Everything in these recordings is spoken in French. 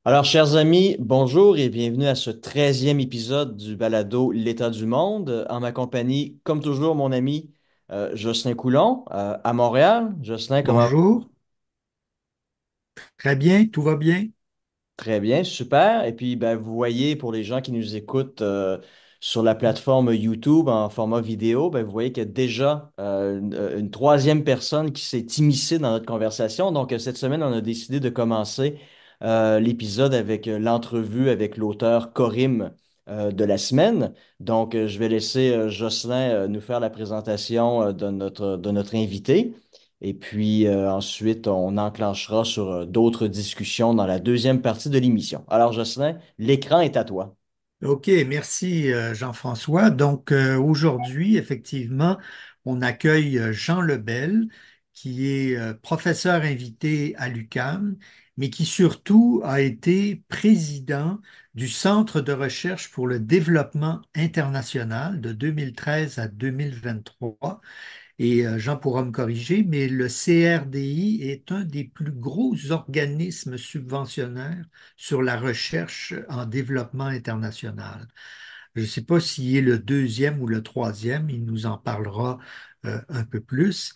Alors, chers amis, bonjour et bienvenue à ce 13e épisode du balado L'état du monde. En ma compagnie, comme toujours, mon ami Jocelyn Coulon à Montréal. Jocelyn, comment Bonjour, très bien, tout va bien. Très bien, super. Et puis, ben, vous voyez, pour les gens qui nous écoutent sur la plateforme YouTube en format vidéo, ben, vous voyez qu'il y a déjà une troisième personne qui s'est immiscée dans notre conversation. Donc, cette semaine, on a décidé de commencer l'épisode avec l'entrevue avec l'auteur Corim de la semaine. Donc, je vais laisser Jocelyn nous faire la présentation de notre invité. Et puis ensuite, on enclenchera sur d'autres discussions dans la deuxième partie de l'émission. Alors, Jocelyn, l'écran est à toi. OK, merci Jean-François. Donc aujourd'hui, effectivement, on accueille Jean Lebel, qui est professeur invité à l'UQAM, mais qui surtout a été président du Centre de recherche pour le développement international de 2013 à 2023. Et Jean pourra me corriger, mais le CRDI est un des plus gros organismes subventionnaires sur la recherche en développement international. Je ne sais pas s'il est le deuxième ou le troisième, il nous en parlera un peu plus.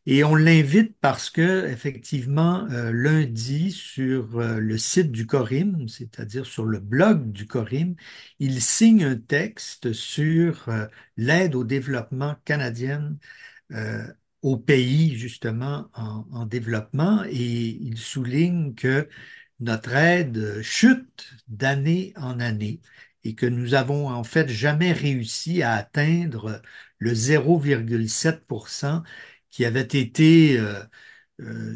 Et on l'invite parce que, effectivement, lundi, sur le site du Corim, c'est-à-dire sur le blog du Corim, il signe un texte sur l'aide au développement canadienne euh, aux pays justement en développement et il souligne que notre aide chute d'année en année et que nous avons en fait jamais réussi à atteindre le 0,7% qui avait été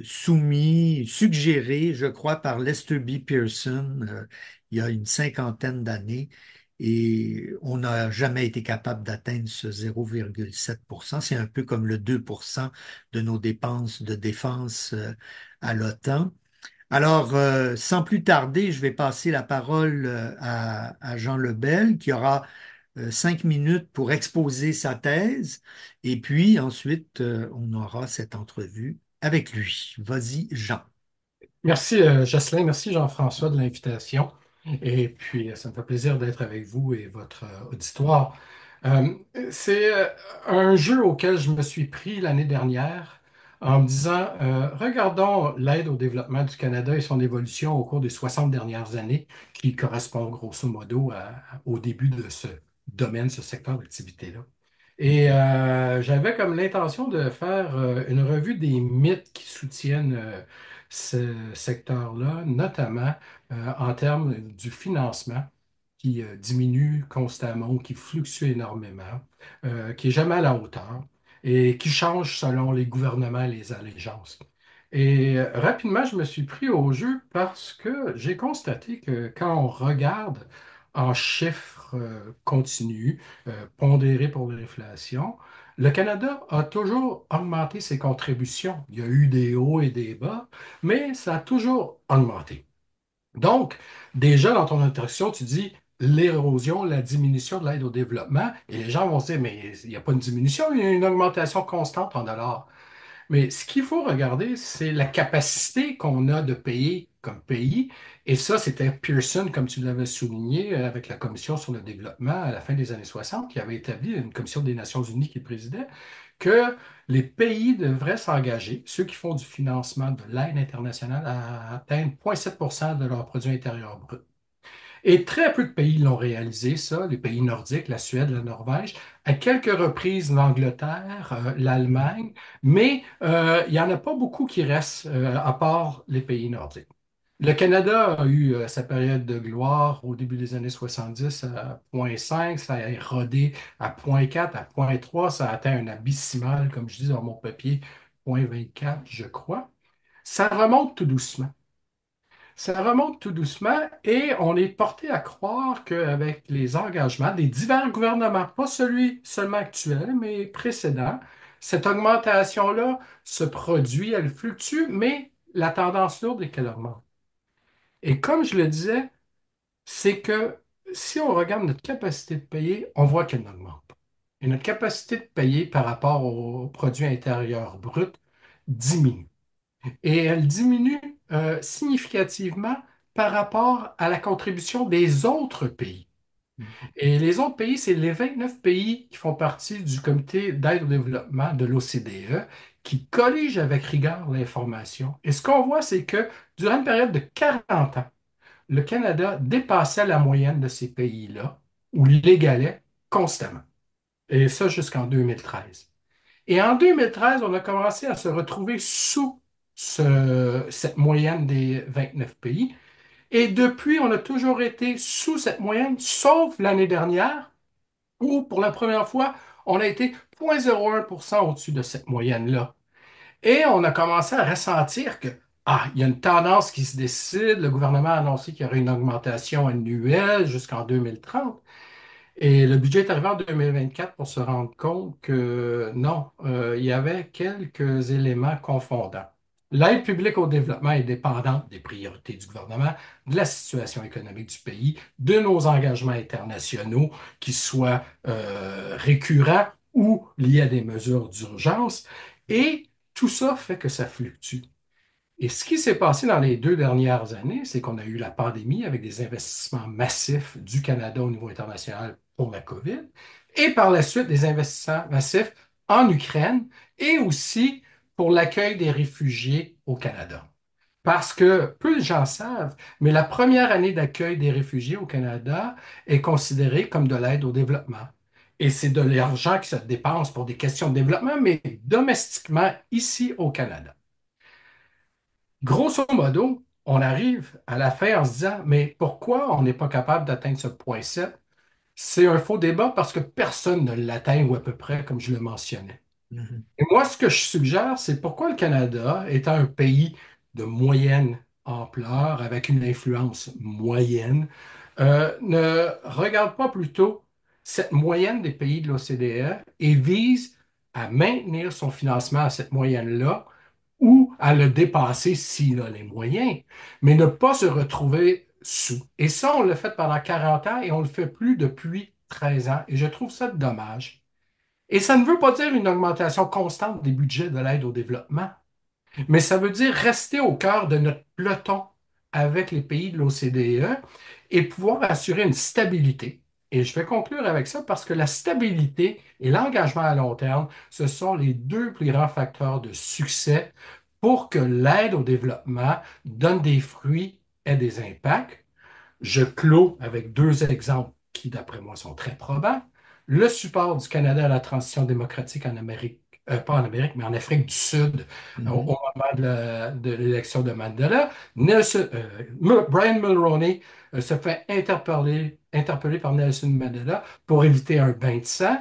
suggéré, je crois, par Lester B. Pearson il y a une cinquantaine d'années. Et on n'a jamais été capable d'atteindre ce 0,7%. C'est un peu comme le 2% de nos dépenses de défense à l'OTAN. Alors, sans plus tarder, je vais passer la parole à Jean Lebel, qui aura 5 minutes pour exposer sa thèse, et puis ensuite, on aura cette entrevue avec lui. Vas-y, Jean. Merci, Jocelyn. Merci, Jean-François, de l'invitation. Et puis, ça me fait plaisir d'être avec vous et votre auditoire. Euh, c'est un jeu auquel je me suis pris l'année dernière en me disant, regardons l'aide au développement du Canada et son évolution au cours des 60 dernières années, qui correspond grosso modo au début de ce domaine, ce secteur d'activité-là. Et j'avais comme l'intention de faire une revue des mythes qui soutiennent ce secteur-là, notamment en termes du financement qui diminue constamment, ou qui fluctue énormément, qui est jamais à la hauteur et qui change selon les gouvernements et les allégeances. Et rapidement, je me suis pris au jeu parce que j'ai constaté que quand on regarde en chiffres continus, pondérés pour l'inflation, le Canada a toujours augmenté ses contributions. Il y a eu des hauts et des bas, mais ça a toujours augmenté. Donc, déjà dans ton introduction, tu dis l'érosion, la diminution de l'aide au développement, et les gens vont se dire, mais il n'y a pas une diminution, il y a une augmentation constante en dollars. Mais ce qu'il faut regarder, c'est la capacité qu'on a de payer comme pays. Et ça, c'était Pearson, comme tu l'avais souligné, avec la Commission sur le développement à la fin des années 60, qui avait établi une commission des Nations unies qui présidait, que les pays devraient s'engager, ceux qui font du financement de l'aide internationale, à atteindre 0,7% de leur produit intérieur brut. Et très peu de pays l'ont réalisé, ça, les pays nordiques, la Suède, la Norvège, à quelques reprises l'Angleterre, l'Allemagne, mais il n'y en a pas beaucoup qui restent, à part les pays nordiques. Le Canada a eu sa période de gloire au début des années 70 à 0,5, ça a érodé à 0,4, à 0,3, ça a atteint un abyssimal, comme je dis dans mon papier, 0,24, je crois. Ça remonte tout doucement. Ça remonte tout doucement et on est porté à croire qu'avec les engagements des divers gouvernements, pas celui seulement actuel, mais précédent, cette augmentation-là se produit, elle fluctue, mais la tendance lourde est qu'elle augmente. Et comme je le disais, c'est que si on regarde notre capacité de payer, on voit qu'elle n'augmente pas. Et notre capacité de payer par rapport au produit intérieur brut diminue. Et elle diminue significativement par rapport à la contribution des autres pays. Et les autres pays, c'est les 29 pays qui font partie du comité d'aide au développement de l'OCDE qui colligent avec rigueur l'information. Et ce qu'on voit, c'est que durant une période de 40 ans, le Canada dépassait la moyenne de ces pays-là ou l'égalait constamment. Et ça jusqu'en 2013. Et en 2013, on a commencé à se retrouver sous cette moyenne des 29 pays. Et depuis, on a toujours été sous cette moyenne, sauf l'année dernière, où pour la première fois, on a été 0,01% au-dessus de cette moyenne-là. Et on a commencé à ressentir que, il y a une tendance qui se décide. Le gouvernement a annoncé qu'il y aurait une augmentation annuelle jusqu'en 2030. Et le budget est arrivé en 2024 pour se rendre compte que non, il y avait quelques éléments confondants. L'aide publique au développement est dépendante des priorités du gouvernement, de la situation économique du pays, de nos engagements internationaux, qui soient récurrents ou liés à des mesures d'urgence. Et tout ça fait que ça fluctue. Et ce qui s'est passé dans les 2 dernières années, c'est qu'on a eu la pandémie avec des investissements massifs du Canada au niveau international pour la COVID, et par la suite des investissements massifs en Ukraine et aussi pour l'accueil des réfugiés au Canada. Parce que peu de gens savent, mais la première année d'accueil des réfugiés au Canada est considérée comme de l'aide au développement. Et c'est de l'argent qui se dépense pour des questions de développement, mais domestiquement ici au Canada. Grosso modo, on arrive à la fin en se disant, mais pourquoi on n'est pas capable d'atteindre ce point 7? C'est un faux débat parce que personne ne l'atteint ou à peu près, comme je le mentionnais. Mhm. Et moi, ce que je suggère, c'est pourquoi le Canada, étant un pays de moyenne ampleur, avec une influence moyenne, ne regarde pas plutôt cette moyenne des pays de l'OCDE et vise à maintenir son financement à cette moyenne-là ou à le dépasser s'il a les moyens, mais ne pas se retrouver sous. Et ça, on l'a fait pendant 40 ans et on ne le fait plus depuis 13 ans. Et je trouve ça dommage. Et ça ne veut pas dire une augmentation constante des budgets de l'aide au développement, mais ça veut dire rester au cœur de notre peloton avec les pays de l'OCDE et pouvoir assurer une stabilité. Et je vais conclure avec ça parce que la stabilité et l'engagement à long terme, ce sont les deux plus grands facteurs de succès pour que l'aide au développement donne des fruits et des impacts. Je clôt avec deux exemples qui, d'après moi, sont très probants. Le support du Canada à la transition démocratique en Amérique, pas en Amérique, mais en Afrique du Sud au Mhm. moment de l'élection de Mandela. Brian Mulroney se fait interpeller par Nelson Mandela pour éviter un bain de sang.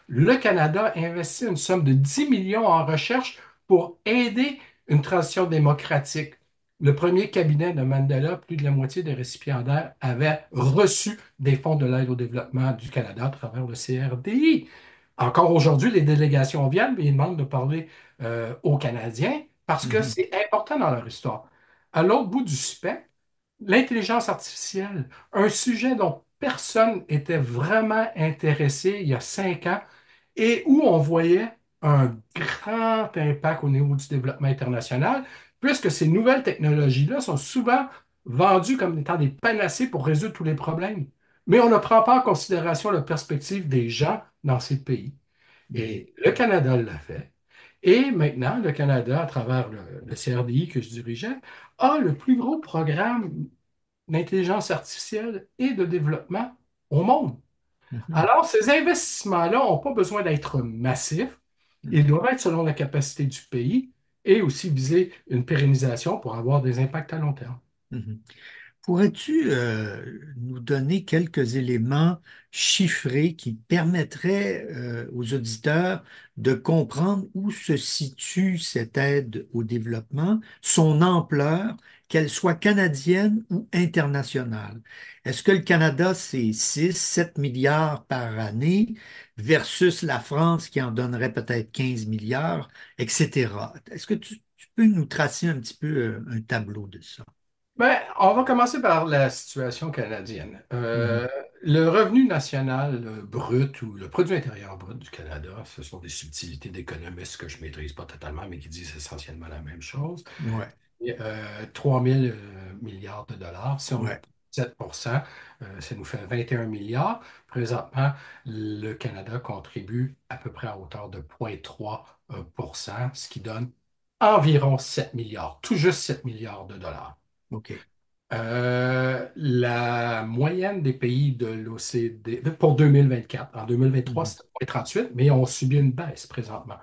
Le Canada investit une somme de 10 millions en recherche pour aider une transition démocratique. Le premier cabinet de Mandela, plus de la moitié des récipiendaires avaient reçu des fonds de l'aide au développement du Canada à travers le CRDI. Encore aujourd'hui, les délégations viennent et ils demandent de parler aux Canadiens parce que Mhm. c'est important dans leur histoire. À l'autre bout du spectre, l'intelligence artificielle, un sujet dont personne n'était vraiment intéressé il y a 5 ans et où on voyait un grand impact au niveau du développement international, puisque ces nouvelles technologies-là sont souvent vendues comme étant des panacées pour résoudre tous les problèmes. Mais on ne prend pas en considération la perspective des gens dans ces pays. Mhm. Et le Canada l'a fait. Et maintenant, le Canada, à travers le CRDI que je dirigeais, a le plus gros programme d'intelligence artificielle et de développement au monde. Mhm. Alors, ces investissements-là n'ont pas besoin d'être massifs. Ils Mhm. doivent être selon la capacité du pays et aussi viser une pérennisation pour avoir des impacts à long terme. Mhm. Pourrais-tu nous donner quelques éléments chiffrés qui permettraient aux auditeurs de comprendre où se situe cette aide au développement, son ampleur, qu'elle soit canadienne ou internationale? Est-ce que le Canada, c'est 6, 7 milliards par année versus la France qui en donnerait peut-être 15 milliards, etc. Est-ce que tu peux nous tracer un petit peu un tableau de ça? Ben, on va commencer par la situation canadienne. Mhm. Le revenu national brut ou le produit intérieur brut du Canada, ce sont des subtilités d'économistes que je ne maîtrise pas totalement, mais qui disent essentiellement la même chose. Ouais. Et, 3 000 milliards de dollars. Si on Ouais, prend 7 ça nous fait 21 milliards. Présentement, le Canada contribue à peu près à hauteur de 0,3 ce qui donne environ 7 milliards, tout juste 7 milliards de dollars. OK. La moyenne des pays de l'OCDE pour 2024, en 2023, Mhm. c'était 0,38, mais on subit une baisse présentement.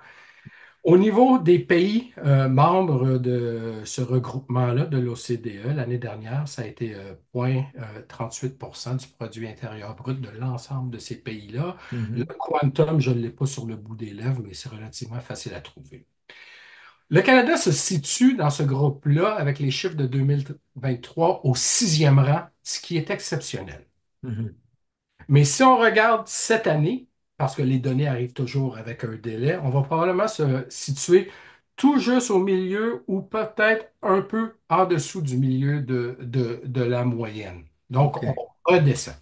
Au niveau des pays membres de ce regroupement-là de l'OCDE, l'année dernière, ça a été 0,38 du produit intérieur brut de l'ensemble de ces pays-là. Le Mhm. quantum, je ne l'ai pas sur le bout des lèvres, mais c'est relativement facile à trouver. Le Canada se situe dans ce groupe-là avec les chiffres de 2023 au sixième rang, ce qui est exceptionnel. Mhm. Mais si on regarde cette année, parce que les données arrivent toujours avec un délai, on va probablement se situer tout juste au milieu ou peut-être un peu en dessous du milieu de la moyenne. Donc, on OK. redescend.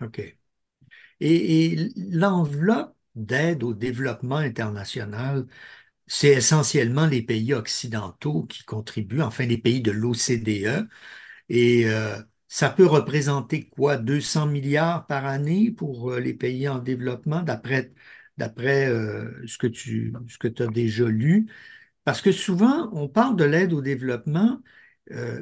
OK. Et l'enveloppe d'aide au développement international, c'est essentiellement les pays occidentaux qui contribuent, enfin les pays de l'OCDE. Et ça peut représenter quoi, 200 milliards par année pour les pays en développement, d'après ce que tu as déjà lu. Parce que souvent, on parle de l'aide au développement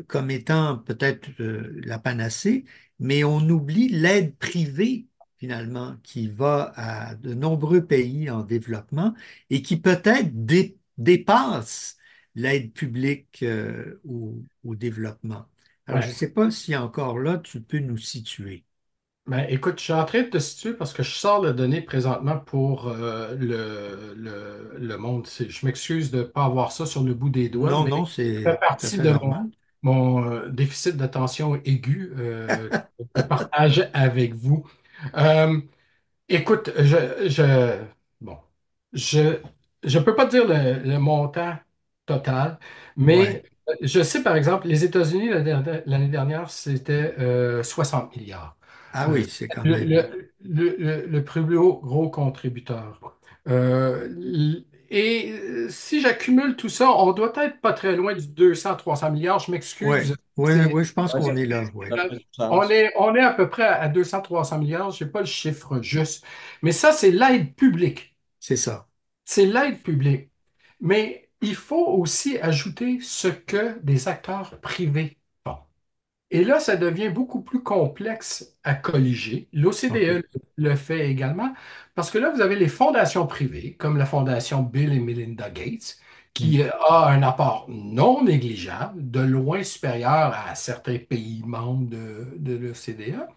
comme étant peut-être la panacée, mais on oublie l'aide privée, finalement, qui va à de nombreux pays en développement et qui peut-être dépasse l'aide publique au développement. Alors, je ne Ouais. sais pas si encore là, tu peux nous situer. Ben, écoute, je suis en train de te situer parce que je sors le données présentement pour le monde. Je m'excuse de ne pas avoir ça sur le bout des doigts, Non, mais non, ça fait c'est tout à partie fait de normal. mon déficit d'attention aigu que je partage avec vous. Euh, Écoute, bon, je, je peux pas te dire le montant total, mais Ouais. je sais, par exemple, les États-Unis, l'année dernière, c'était 60 milliards. Ah Euh, oui, c'est quand même. le plus gros contributeur. Si j'accumule tout ça, on doit être pas très loin du 200-300 milliards. Je m'excuse. Ouais, ouais, ouais, je pense Ouais, qu'on est là, ouais. ça fait du sens. On est à peu près à 200-300 milliards. Je n'ai pas le chiffre juste. Mais ça, c'est l'aide publique. C'est ça. C'est l'aide publique. Mais il faut aussi ajouter ce que des acteurs privés font. Et là, ça devient beaucoup plus complexe à colliger. OK. L'OCDE le fait également parce que là, vous avez les fondations privées, comme la fondation Bill et Melinda Gates, Mm. qui a un apport non négligeable, de loin supérieur à certains pays membres de l'OCDE.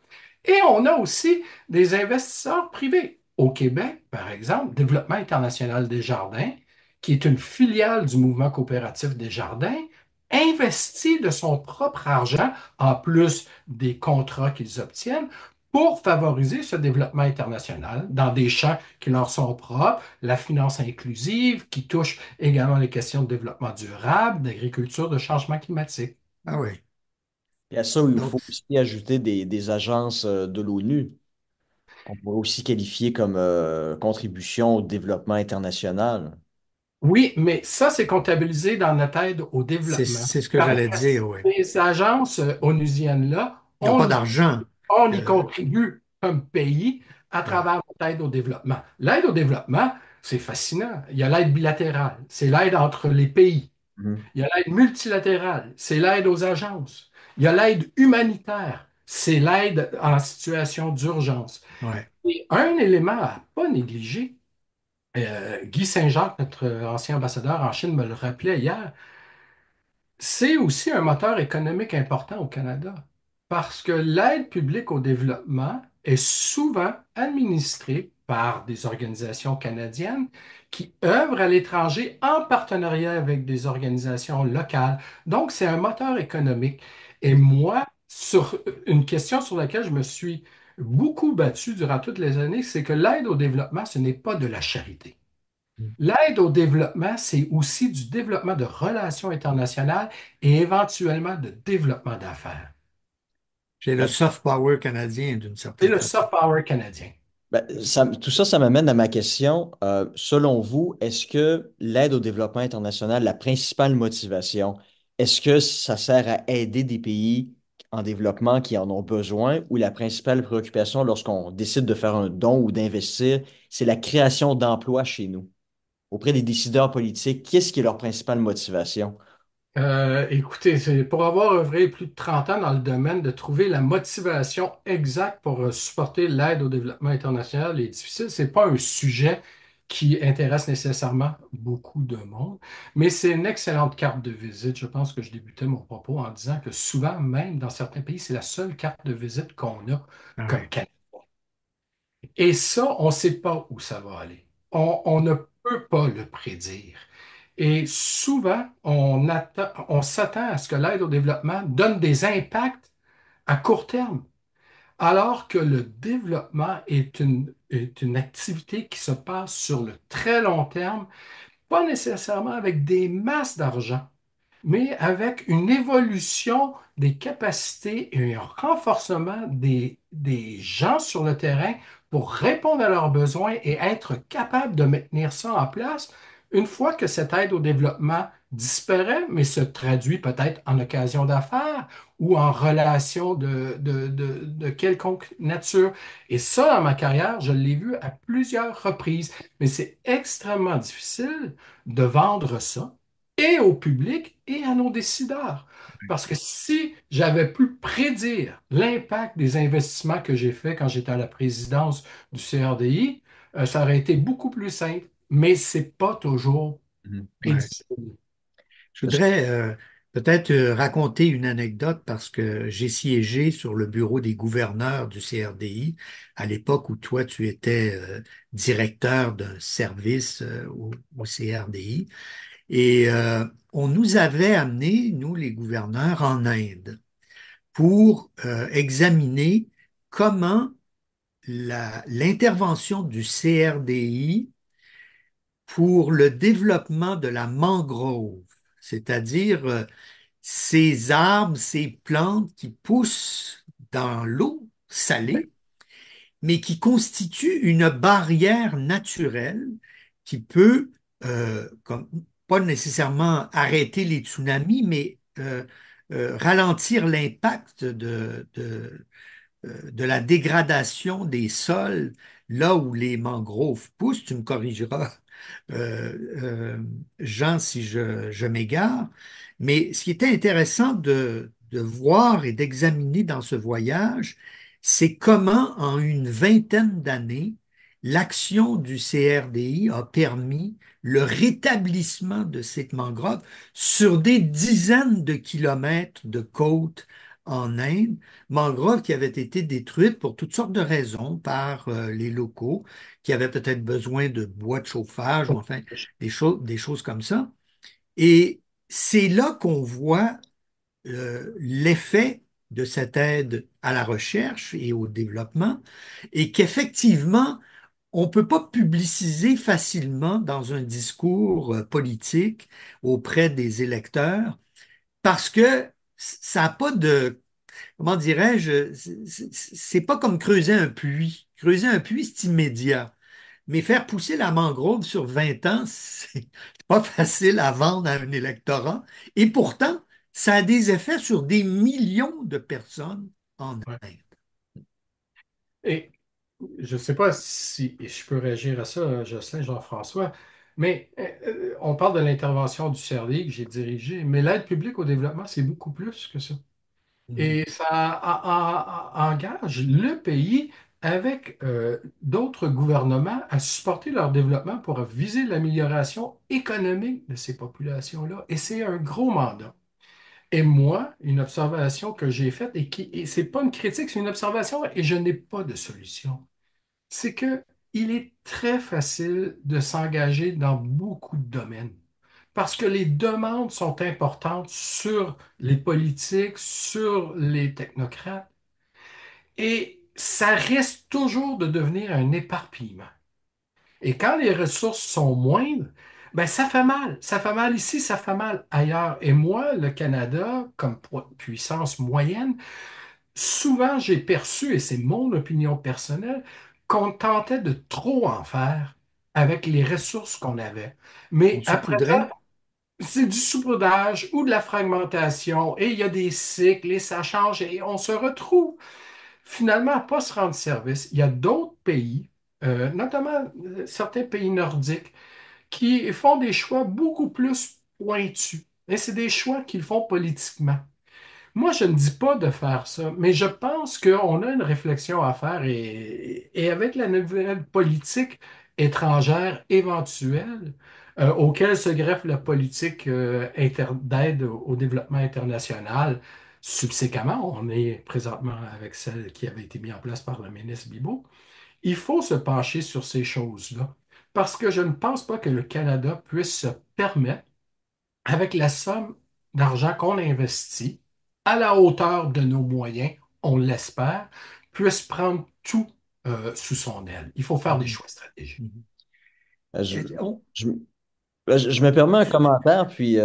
Et on a aussi des investisseurs privés. Au Québec, par exemple, Développement international des Jardins, qui est une filiale du mouvement coopératif des Jardins, investit de son propre argent, en plus des contrats qu'ils obtiennent, pour favoriser ce développement international dans des champs qui leur sont propres, la finance inclusive, qui touche également les questions de développement durable, d'agriculture, de changement climatique. Ah oui. Et à ça, il Donc, faut aussi ajouter des agences de l'ONU qu'on pourrait aussi qualifier comme contribution au développement international. Oui, mais ça, c'est comptabilisé dans notre aide au développement. c'est ce que Parce j'allais que dire, oui. ces agences onusiennes-là, Ils n'ont pas d'argent. on y Euh, contribue comme pays à ouais, travers notre aide au développement. L'aide au développement, c'est fascinant. Il y a l'aide bilatérale, c'est l'aide entre les pays. Mhm. Il y a l'aide multilatérale, c'est l'aide aux agences. Il y a l'aide humanitaire, c'est l'aide en situation d'urgence. ouais. Et un élément à ne pas négliger, Guy Saint-Jacques, notre ancien ambassadeur en Chine, me le rappelait hier, c'est aussi un moteur économique important au Canada parce que l'aide publique au développement est souvent administrée par des organisations canadiennes qui œuvrent à l'étranger en partenariat avec des organisations locales. Donc, c'est un moteur économique. Et moi, sur une question sur laquelle je me suis beaucoup battu durant toutes les années, c'est que l'aide au développement, ce n'est pas de la charité. L'aide au développement, c'est aussi du développement de relations internationales et éventuellement de développement d'affaires. C'est le soft power canadien d'une C'est certaine le façon. soft power canadien. Ben, tout ça, ça m'amène à ma question. Selon vous, est-ce que l'aide au développement international, la principale motivation, est-ce que ça sert à aider des pays en développement qui en ont besoin ou la principale préoccupation lorsqu'on décide de faire un don ou d'investir, c'est la création d'emplois chez nous? Auprès des décideurs politiques, qu'est-ce qui est leur principale motivation? Écoutez, c'est pour avoir œuvré plus de 30 ans dans le domaine, de trouver la motivation exacte pour supporter l'aide au développement international est difficile. C'est pas un sujet qui intéresse nécessairement beaucoup de monde, mais c'est une excellente carte de visite. Je pense que je débutais mon propos en disant que souvent, même dans certains pays, c'est la seule carte de visite qu'on a Ah comme ouais. Canada. Et ça, on ne sait pas où ça va aller. On ne peut pas le prédire. Et souvent, on s'attend à ce que l'aide au développement donne des impacts à court terme, alors que le développement est une activité qui se passe sur le très long terme, pas nécessairement avec des masses d'argent, mais avec une évolution des capacités et un renforcement des gens sur le terrain pour répondre à leurs besoins et être capable de maintenir ça en place une fois que cette aide au développement disparaît, mais se traduit peut-être en occasion d'affaires ou en relation de quelconque nature. Et ça, dans ma carrière, je l'ai vu à plusieurs reprises, mais c'est extrêmement difficile de vendre ça et au public et à nos décideurs. Parce que si j'avais pu prédire l'impact des investissements que j'ai faits quand j'étais à la présidence du CRDI, ça aurait été beaucoup plus simple, mais c'est pas toujours Mhm. Ouais. prédicible. Je voudrais peut-être raconter une anecdote parce que j'ai siégé sur le bureau des gouverneurs du CRDI à l'époque où toi tu étais directeur d'un service au CRDI et on nous avait amenés, nous les gouverneurs, en Inde pour examiner comment l'intervention du CRDI pour le développement de la mangrove, c'est-à-dire ces arbres, ces plantes qui poussent dans l'eau salée, mais qui constituent une barrière naturelle qui peut, pas nécessairement arrêter les tsunamis, mais ralentir l'impact de la dégradation des sols là où les mangroves poussent. Tu me corrigeras, euh, euh, Jean, si je m'égare. Mais ce qui était intéressant de voir et d'examiner dans ce voyage, c'est comment en une vingtaine d'années, l'action du CRDI a permis le rétablissement de cette mangrove sur des dizaines de kilomètres de côte en Inde, mangrove qui avait été détruite pour toutes sortes de raisons par les locaux, qui avaient peut-être besoin de bois de chauffage ou enfin des choses comme ça. Et c'est là qu'on voit l'effet de cette aide à la recherche et au développement et qu'effectivement, on ne peut pas publiciser facilement dans un discours politique auprès des électeurs parce que ça n'a pas de, comment dirais-je, c'est pas comme creuser un puits. Creuser un puits, c'est immédiat. Mais faire pousser la mangrove sur 20 ans, c'est pas facile à vendre à un électorat. Et pourtant, ça a des effets sur des millions de personnes en Ouais. Inde. Et je ne sais pas si je peux réagir à ça, Jocelyn, Jean-François, mais on parle de l'intervention du CRDI que j'ai dirigé, mais l'aide publique au développement, c'est beaucoup plus que ça. Mhm. Et ça engage le pays avec d'autres gouvernements à supporter leur développement pour viser l'amélioration économique de ces populations-là. Et c'est un gros mandat. Et moi, une observation que j'ai faite, et c'est pas une critique, c'est une observation, et je n'ai pas de solution, c'est que il est très facile de s'engager dans beaucoup de domaines parce que les demandes sont importantes sur les politiques, sur les technocrates, et ça risque toujours de devenir un éparpillement. Et quand les ressources sont moindres, ben ça fait mal. Ça fait mal ici, ça fait mal ailleurs. Et moi, le Canada, comme puissance moyenne, souvent j'ai perçu, et c'est mon opinion personnelle, qu'on tentait de trop en faire avec les ressources qu'on avait. On Mais après ça, saupoudrait. c'est du saupoudrage ou de la fragmentation et il y a des cycles et ça change et on se retrouve finalement à pas se rendre service. Il y a d'autres pays, notamment certains pays nordiques, qui font des choix beaucoup plus pointus. Et c'est des choix qu'ils font politiquement. Moi, je ne dis pas de faire ça, mais je pense qu'on a une réflexion à faire et avec la nouvelle politique étrangère éventuelle, auquel se greffe la politique d'aide au développement international, subséquemment, on est présentement avec celle qui avait été mise en place par le ministre Bibeau, il faut se pencher sur ces choses-là. Parce que je ne pense pas que le Canada puisse se permettre avec la somme d'argent qu'on investit, à la hauteur de nos moyens, on l'espère, puisse prendre tout sous son aile. Il faut faire des Mhm. choix stratégiques. Mhm. Je, On- je- je me permets un commentaire, Vas-y. puis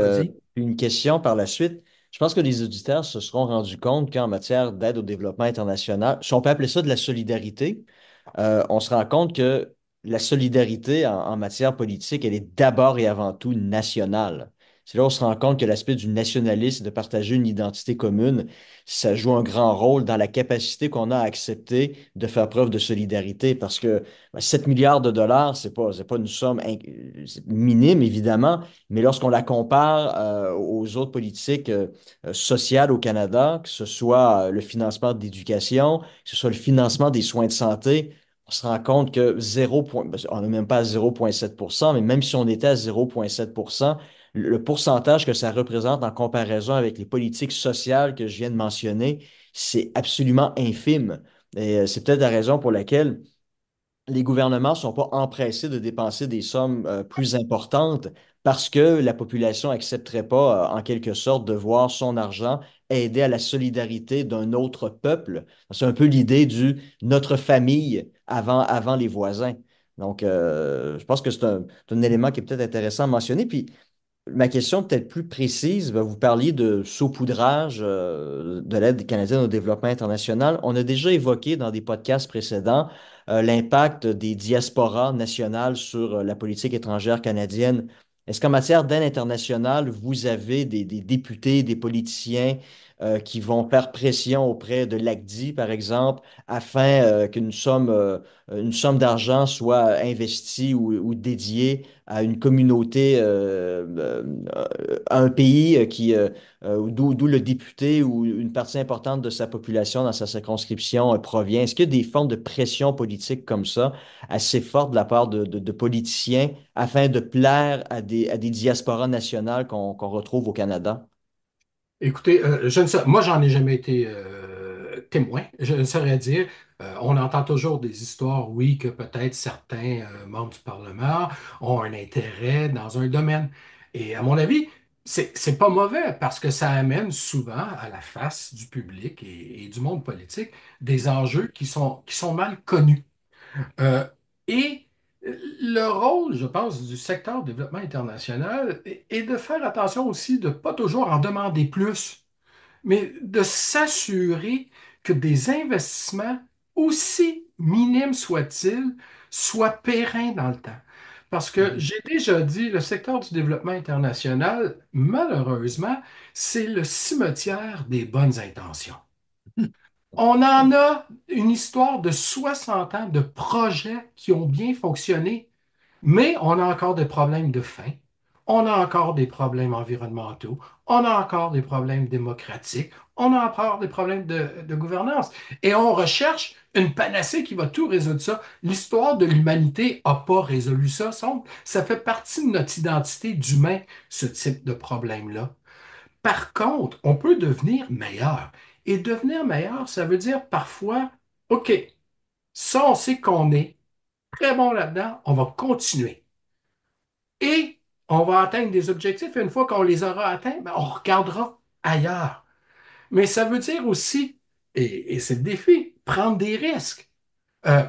une question par la suite. Je pense que les auditeurs se seront rendus compte qu'en matière d'aide au développement international, si on peut appeler ça de la solidarité, on se rend compte que la solidarité en matière politique, elle est d'abord et avant tout nationale. C'est là où on se rend compte que l'aspect du nationalisme, de partager une identité commune, ça joue un grand rôle dans la capacité qu'on a à accepter de faire preuve de solidarité. Parce que 7 milliards de dollars, c'est pas une somme c'est minime, évidemment, mais lorsqu'on la compare aux autres politiques sociales au Canada, que ce soit le financement d'éducation, que ce soit le financement des soins de santé, on se rend compte que 0, on n'est même pas à 0,7%, mais même si on était à 0,7%, le pourcentage que ça représente en comparaison avec les politiques sociales que je viens de mentionner, c'est absolument infime. Et c'est peut-être la raison pour laquelle les gouvernements ne sont pas empressés de dépenser des sommes plus importantes parce que la population n'accepterait pas, en quelque sorte, de voir son argent aider à la solidarité d'un autre peuple. C'est un peu l'idée du notre famille avant les voisins. Donc, je pense que c'est un élément qui est peut-être intéressant à mentionner. Puis, ma question peut-être plus précise, vous parliez de saupoudrage de l'aide canadienne au développement international. On a déjà évoqué dans des podcasts précédents l'impact des diasporas nationales sur la politique étrangère canadienne. Est-ce qu'en matière d'aide internationale, vous avez des députés, des politiciens qui vont faire pression auprès de l'ACDI, par exemple, afin une somme d'argent soit investie ou dédiée à une communauté, à un pays d'où le député ou une partie importante de sa population dans sa circonscription provient? Est-ce qu'il y a des formes de pression politique comme ça, assez fortes de la part de politiciens afin de plaire à des diasporas nationales qu'on retrouve au Canada? Écoutez, je ne sais, moi, j'en ai jamais été témoin, je ne saurais dire. On entend toujours des histoires, oui, que peut-être certains membres du Parlement ont un intérêt dans un domaine. Et à mon avis, c'est pas mauvais parce que ça amène souvent à la face du public et du monde politique des enjeux qui sont mal connus. Euh, et le rôle, je pense, du secteur développement international est de faire attention aussi de ne pas toujours en demander plus mais de s'assurer que des investissements, aussi minimes soient-ils, soient pérennes dans le temps. Parce que Mhm. j'ai déjà dit, le secteur du développement international, malheureusement, c'est le cimetière des bonnes intentions. On en a une histoire de 60 ans de projets qui ont bien fonctionné, mais on a encore des problèmes de faim, on a encore des problèmes environnementaux, on a encore des problèmes démocratiques, on a encore des problèmes de gouvernance. Et on recherche une panacée qui va tout résoudre ça. L'histoire de l'humanité n'a pas résolu ça. Ça fait partie de notre identité d'humain, ce type de problème-là. Par contre, on peut devenir meilleur. Et devenir meilleur, ça veut dire parfois, OK, ça, on sait qu'on est très bon là-dedans, on va continuer. Et on va atteindre des objectifs. Et une fois qu'on les aura atteints, ben, on regardera ailleurs. Mais ça veut dire aussi, et c'est le défi, prendre des risques. Euh,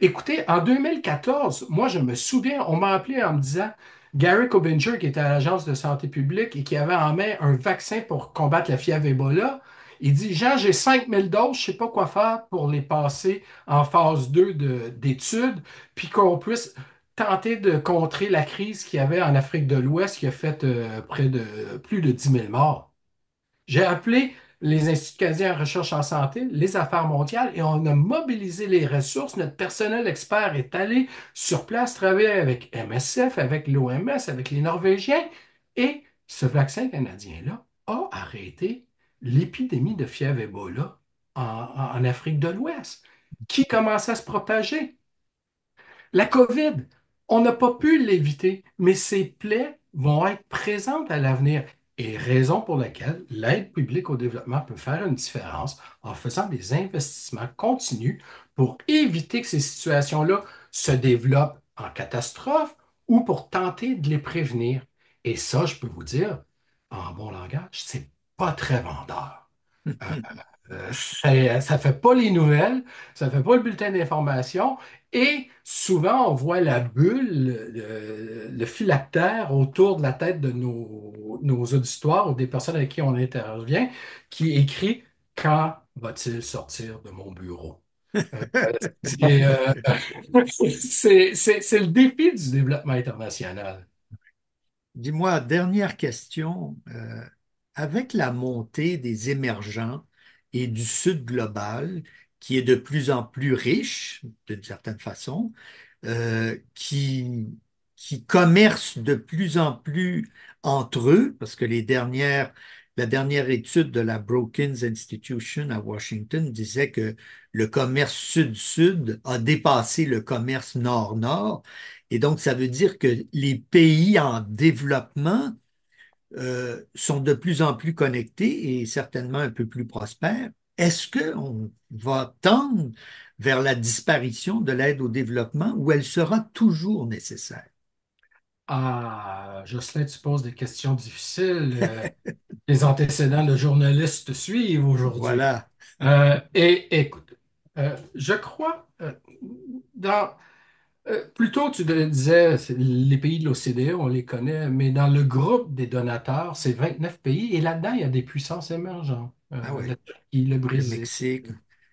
Écoutez, en 2014, moi, je me souviens, on m'a appelé en me disant, Gary Cobinger, qui était à l'Agence de santé publique et qui avait en main un vaccin pour combattre la fièvre Ebola, il dit, Jean, j'ai 5 000 doses, je ne sais pas quoi faire pour les passer en phase 2 d'études, puis qu'on puisse tenter de contrer la crise qu'il y avait en Afrique de l'Ouest qui a fait près de plus de 10 000 morts. J'ai appelé les Instituts canadiens en recherche en santé, les affaires mondiales, et on a mobilisé les ressources. Notre personnel expert est allé sur place travailler avec MSF, avec l'OMS, avec les Norvégiens, et ce vaccin canadien-là a arrêté l'épidémie de fièvre Ebola en Afrique de l'Ouest, qui commençait à se propager. La COVID, on n'a pas pu l'éviter, mais ces plaies vont être présentes à l'avenir. Et raison pour laquelle l'aide publique au développement peut faire une différence en faisant des investissements continus pour éviter que ces situations-là se développent en catastrophe ou pour tenter de les prévenir. Et ça, je peux vous dire, en bon langage, c'est pas très vendeur. Ça fait pas les nouvelles, ça fait pas le bulletin d'information, et souvent on voit la bulle, le phylactère autour de la tête de nos auditoires ou des personnes avec qui on intervient, qui écrit «Quand va-t-il sortir de mon bureau?» C'est c'est le défi du développement international. Dis-moi, dernière question. Avec la montée des émergents et du Sud global, qui est de plus en plus riche, d'une certaine façon, euh, qui, qui commercent de plus en plus entre eux, parce que la dernière étude de la Brookings Institution à Washington disait que le commerce sud-sud a dépassé le commerce nord-nord. Et donc, ça veut dire que les pays en développement sont de plus en plus connectés et certainement un peu plus prospères. Est-ce qu'on va tendre vers la disparition de l'aide au développement ou elle sera toujours nécessaire? Ah, Jocelyn, tu poses des questions difficiles. Les antécédents de journalistes te suivent aujourd'hui. Voilà. Et écoute, je crois, dans, plus tôt tu disais, les pays de l'OCDE, on les connaît, mais dans le groupe des donateurs, c'est 29 pays, et là-dedans, il y a des puissances émergentes. Ah oui, La Turquie, le le Brésil, Mexique.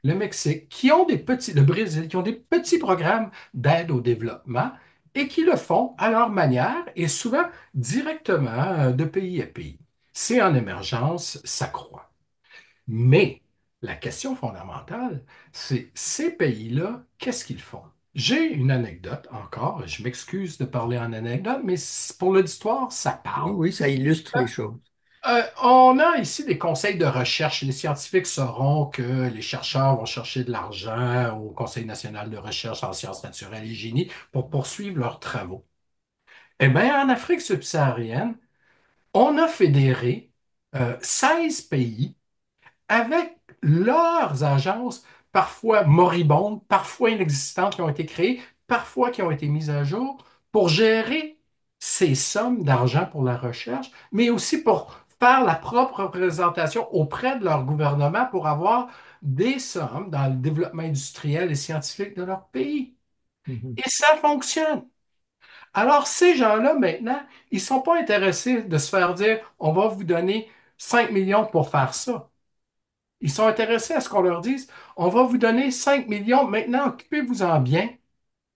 le Mexique, qui ont des petits, le Brésil, qui ont des petits programmes d'aide au développement et qui le font à leur manière et souvent directement de pays à pays. C'est en émergence, ça croît. Mais la question fondamentale, c'est ces pays-là, qu'est-ce qu'ils font? J'ai une anecdote encore, je m'excuse de parler en anecdote, mais pour l'auditoire, ça Oui, parle. oui, ça illustre les choses. On a ici des conseils de recherche. Les scientifiques sauront que les chercheurs vont chercher de l'argent au Conseil national de recherche en sciences naturelles et génie pour poursuivre leurs travaux. Eh bien, en Afrique subsaharienne, on a fédéré 16 pays avec leurs agences, parfois moribondes, parfois inexistantes, qui ont été créées, parfois qui ont été mises à jour, pour gérer ces sommes d'argent pour la recherche, mais aussi pour faire la propre représentation auprès de leur gouvernement pour avoir des sommes dans le développement industriel et scientifique de leur pays. Mhm. Et ça fonctionne. Alors, ces gens-là, maintenant, ils ne sont pas intéressés de se faire dire, on va vous donner 5 millions pour faire ça. Ils sont intéressés à ce qu'on leur dise, on va vous donner 5 millions, maintenant occupez-vous-en bien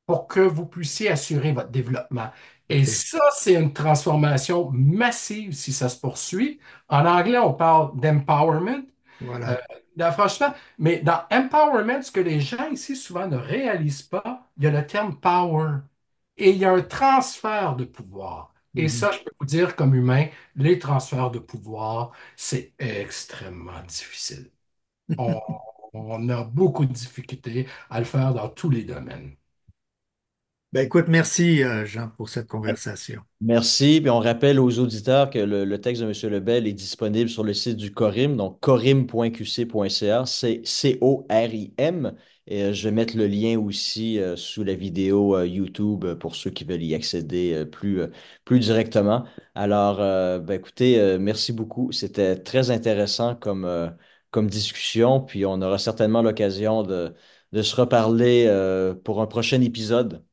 pour que vous puissiez assurer votre développement. Et OK. ça, c'est une transformation massive si ça se poursuit. En anglais, on parle d'empowerment, euh, Voilà. d'affranchissement, mais dans empowerment, ce que les gens ici souvent ne réalisent pas, il y a le terme power et il y a un transfert de pouvoir. Et Mhm. ça, je peux vous dire, comme humain, les transferts de pouvoir, c'est extrêmement difficile. On, on a beaucoup de difficultés à le faire dans tous les domaines. Ben écoute, merci Jean pour cette conversation. Merci. Puis on rappelle aux auditeurs que le texte de M. Lebel est disponible sur le site du Corim, donc corim.qc.ca, c'est CORIM. Et je vais mettre le lien aussi sous la vidéo YouTube pour ceux qui veulent y accéder plus directement. Alors, ben écoutez, merci beaucoup. C'était très intéressant comme discussion. Puis on aura certainement l'occasion de se reparler pour un prochain épisode.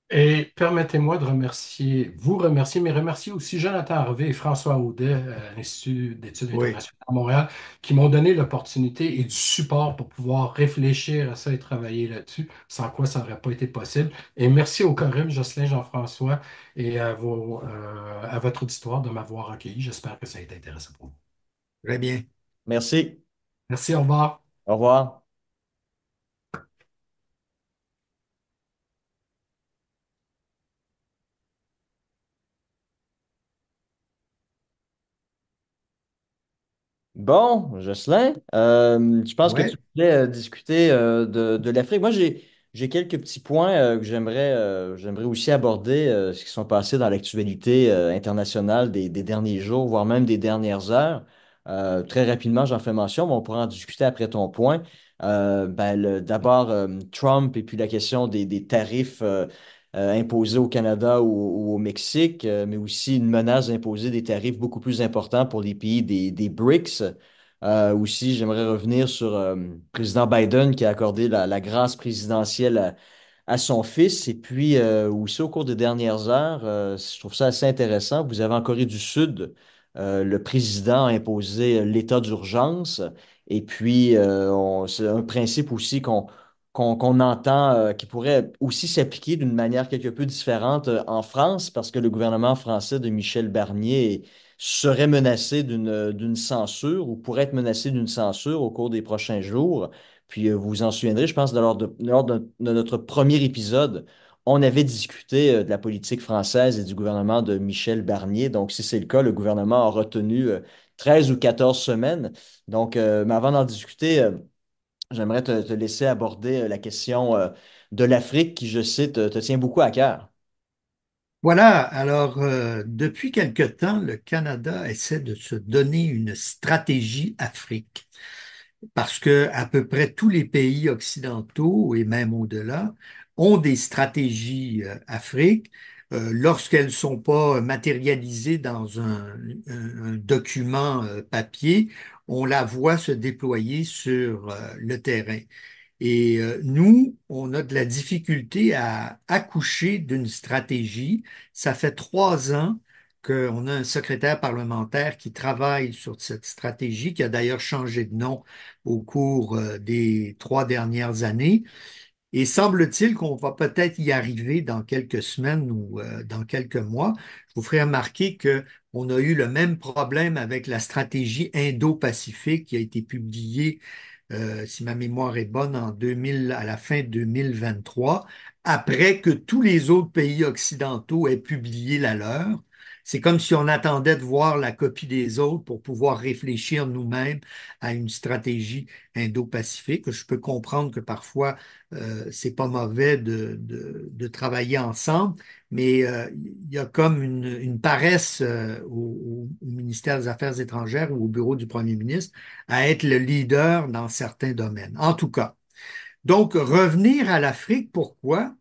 Et permettez-moi de vous remercier, mais remercier aussi Jonathan Harvey et François Audet à l'Institut d'études Oui, internationales à Montréal, qui m'ont donné l'opportunité et du support pour pouvoir réfléchir à ça et travailler là-dessus, sans quoi ça n'aurait pas été possible. Et merci au Corim, Jocelyn, Jean-François et à votre auditoire de m'avoir accueilli. J'espère que ça a été intéressant pour vous. très bien. Merci. Merci, au revoir. Au revoir. Bon, Jocelyn, je pense que tu Ouais. voulais discuter de l'Afrique. Moi, j'ai quelques petits points que j'aimerais aussi aborder, ce qui sont passés dans l'actualité internationale des derniers jours, voire même des dernières heures. Très rapidement, j'en fais mention, mais on pourra en discuter après ton point. D'abord, Trump et puis la question des tarifs imposés au Canada ou au Mexique, mais aussi une menace d'imposer des tarifs beaucoup plus importants pour les pays des BRICS. Aussi, j'aimerais revenir sur le président Biden qui a accordé la grâce présidentielle à son fils. Et puis aussi au cours des dernières heures, je trouve ça assez intéressant. Vous avez en Corée du Sud, le président a imposé l'état d'urgence. Et puis, c'est un principe aussi qu'on entend, qui pourrait aussi s'appliquer d'une manière quelque peu différente en France, parce que le gouvernement français de Michel Barnier serait menacé d'une censure ou pourrait être menacé d'une censure au cours des prochains jours. Puis vous vous en souviendrez, je pense, lors de notre premier épisode, on avait discuté de la politique française et du gouvernement de Michel Barnier. Donc, si c'est le cas, le gouvernement a retenu 13 ou 14 semaines. Donc, mais avant d'en discuter, j'aimerais te laisser aborder la question de l'Afrique qui, je sais, te tient beaucoup à cœur. Voilà, alors depuis quelque temps, le Canada essaie de se donner une stratégie Afrique parce que à peu près tous les pays occidentaux et même au-delà ont des stratégies Afrique. Lorsqu'elles ne sont pas matérialisées dans un document papier, on la voit se déployer sur le terrain. Et nous, on a de la difficulté à accoucher d'une stratégie. Ça fait 3 ans qu'on a un secrétaire parlementaire qui travaille sur cette stratégie, qui a d'ailleurs changé de nom au cours des 3 dernières années. Et semble-t-il qu'on va peut-être y arriver dans quelques semaines ou dans quelques mois. Je vous ferai remarquer que on a eu le même problème avec la stratégie Indo-Pacifique qui a été publiée, si ma mémoire est bonne, en 2000, à la fin 2023, après que tous les autres pays occidentaux aient publié la leur. C'est comme si on attendait de voir la copie des autres pour pouvoir réfléchir nous-mêmes à une stratégie Indo-Pacifique. Je peux comprendre que parfois c'est pas mauvais de travailler ensemble, mais il y a comme une paresse au ministère des Affaires étrangères ou au bureau du Premier ministre à être le leader dans certains domaines. En tout cas, donc revenir à l'Afrique, pourquoi?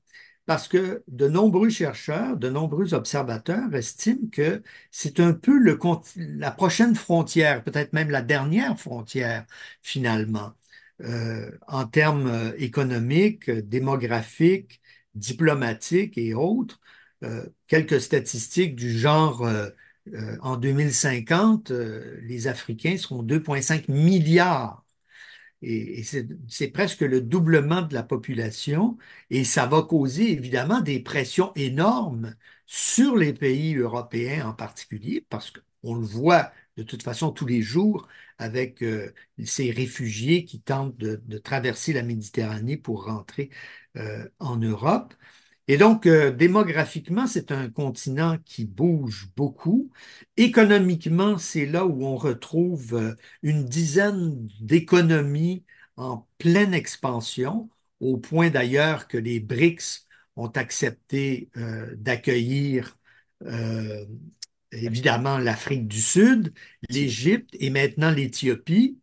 Parce que de nombreux chercheurs, de nombreux observateurs estiment que c'est un peu la prochaine frontière, peut-être même la dernière frontière finalement, en termes économiques, démographiques, diplomatiques et autres. Quelques statistiques du genre, en 2050, les Africains seront 2,5 milliards et c'est presque le doublement de la population et ça va causer évidemment des pressions énormes sur les pays européens en particulier parce qu'on le voit de toute façon tous les jours avec ces réfugiés qui tentent de traverser la Méditerranée pour rentrer en Europe. Et donc, démographiquement, c'est un continent qui bouge beaucoup. Économiquement, c'est là où on retrouve une dizaine d'économies en pleine expansion, au point d'ailleurs que les BRICS ont accepté d'accueillir euh, évidemment l'Afrique du Sud, Tu l'Égypte et maintenant l'Éthiopie.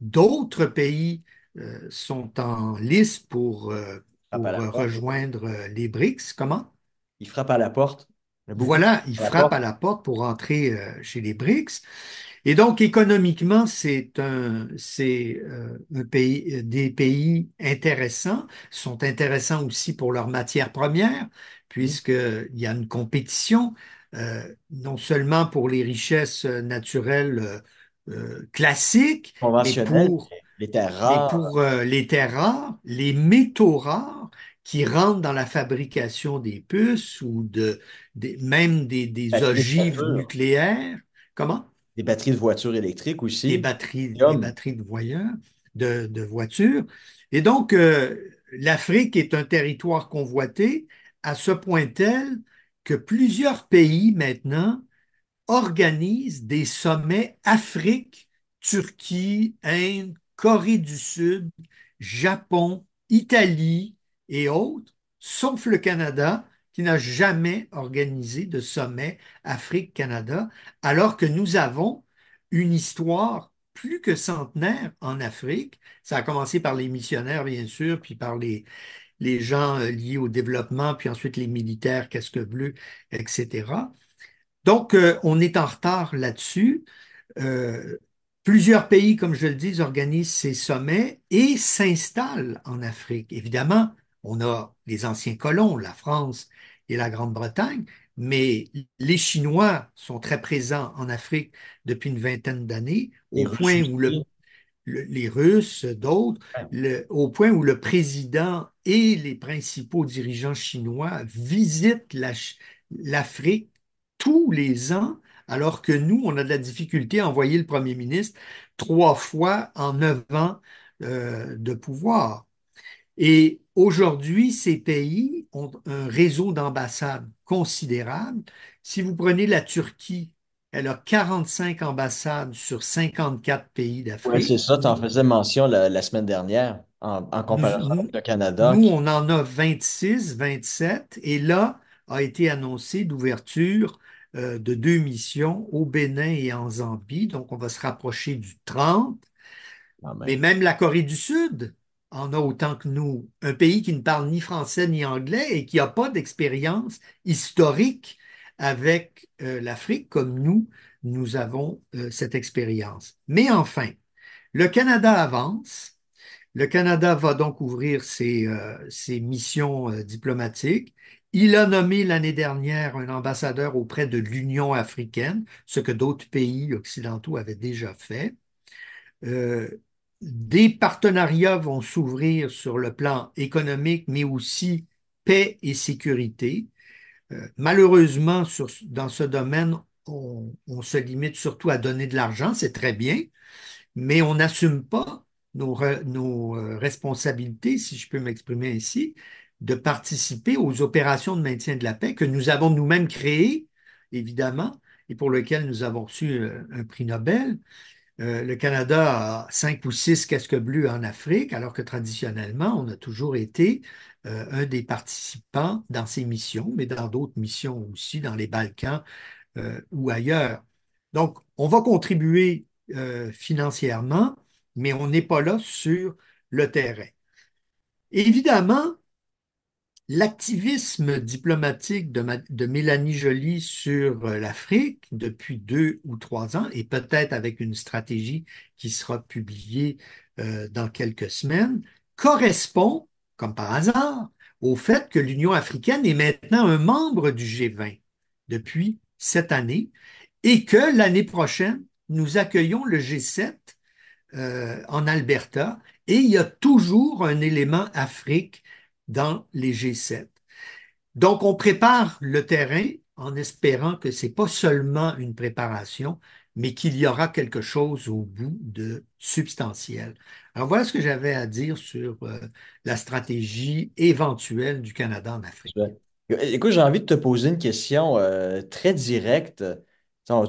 D'autres pays sont en lice frappes à pour la porte. rejoindre les BRICS. Comment? Il frappe à la porte. Il y a beaucoup de Voilà, ils à la frappent porte. à la porte pour entrer chez les BRICS. Et donc, économiquement, un pays, des pays intéressants, sont intéressants aussi pour leurs matières premières, Mhm. puisqu'il y a une compétition, non seulement pour les richesses naturelles classiques, mais Conventionnel, pour, les terres mais rares, pour les terres rares, les métaux rares qui rentrent dans la fabrication des puces ou même des batteries de ogives voitures, nucléaires. Comment? des batteries de voitures électriques aussi. Les Lithium. batteries de voitures. Et donc, l'Afrique est un territoire convoité à ce point tel que plusieurs pays maintenant organise des sommets Afrique, Turquie, Inde, Corée du Sud, Japon, Italie et autres, sauf le Canada, qui n'a jamais organisé de sommet Afrique-Canada, alors que nous avons une histoire plus que centenaire en Afrique. Ça a commencé par les missionnaires, bien sûr, puis par les gens liés au développement, puis ensuite les militaires, casque bleu, etc. Donc, on est en retard là-dessus. Euh, Plusieurs pays, comme je le dis, organisent ces sommets et s'installent en Afrique. Évidemment, on a les anciens colons, la France et la Grande-Bretagne, mais les Chinois sont très présents en Afrique depuis une vingtaine d'années, Les au Russes point où aussi. les Russes, d'autres, Ouais. au point où le président et les principaux dirigeants chinois visitent l'Afrique tous les ans, alors que nous, on a de la difficulté à envoyer le premier ministre 3 fois en 9 ans de pouvoir. Et aujourd'hui, ces pays ont un réseau d'ambassades considérable. Si vous prenez la Turquie, elle a 45 ambassades sur 54 pays Ouais, c'est d'Afrique. ça, tu en faisais mention la semaine dernière, en Nous, comparaison avec nous, le Canada. nous, on en a 26, 27, et là a été annoncé l'ouverture de 2 missions au Bénin et en Zambie. Donc, on va se rapprocher du 30. Quand Mais même. même la Corée du Sud en a autant que nous. Un pays qui ne parle ni français ni anglais et qui n'a pas d'expérience historique avec l'Afrique comme nous, nous avons cette expérience. Mais enfin, le Canada avance. Le Canada va donc ouvrir ses missions diplomatiques. Il a nommé l'année dernière un ambassadeur auprès de l'Union africaine, ce que d'autres pays occidentaux avaient déjà fait. Euh, des partenariats vont s'ouvrir sur le plan économique, mais aussi paix et sécurité. Malheureusement, dans ce domaine, on se limite surtout à donner de l'argent, c'est très bien, mais on n'assume pas nos responsabilités, si je peux m'exprimer ainsi, de participer aux opérations de maintien de la paix que nous avons nous-mêmes créées, évidemment, et pour lesquelles nous avons reçu un prix Nobel. Le Canada a 5 ou 6 casques bleus en Afrique, alors que traditionnellement, on a toujours été un des participants dans ces missions, mais dans d'autres missions aussi, dans les Balkans ou ailleurs. Donc, on va contribuer financièrement, mais on n'est pas là sur le terrain. Évidemment, l'activisme diplomatique de Mélanie Joly sur l'Afrique depuis 2 ou 3 ans, et peut-être avec une stratégie qui sera publiée dans quelques semaines, correspond, comme par hasard, au fait que l'Union africaine est maintenant un membre du G20 depuis cette année et que l'année prochaine, nous accueillons le G7 en Alberta et il y a toujours un élément Afrique dans les G7. Donc, on prépare le terrain en espérant que ce n'est pas seulement une préparation, mais qu'il y aura quelque chose au bout de substantiel. Alors, voilà ce que j'avais à dire sur la stratégie éventuelle du Canada en Afrique. Ouais. Écoute, j'ai envie de te poser une question très directe.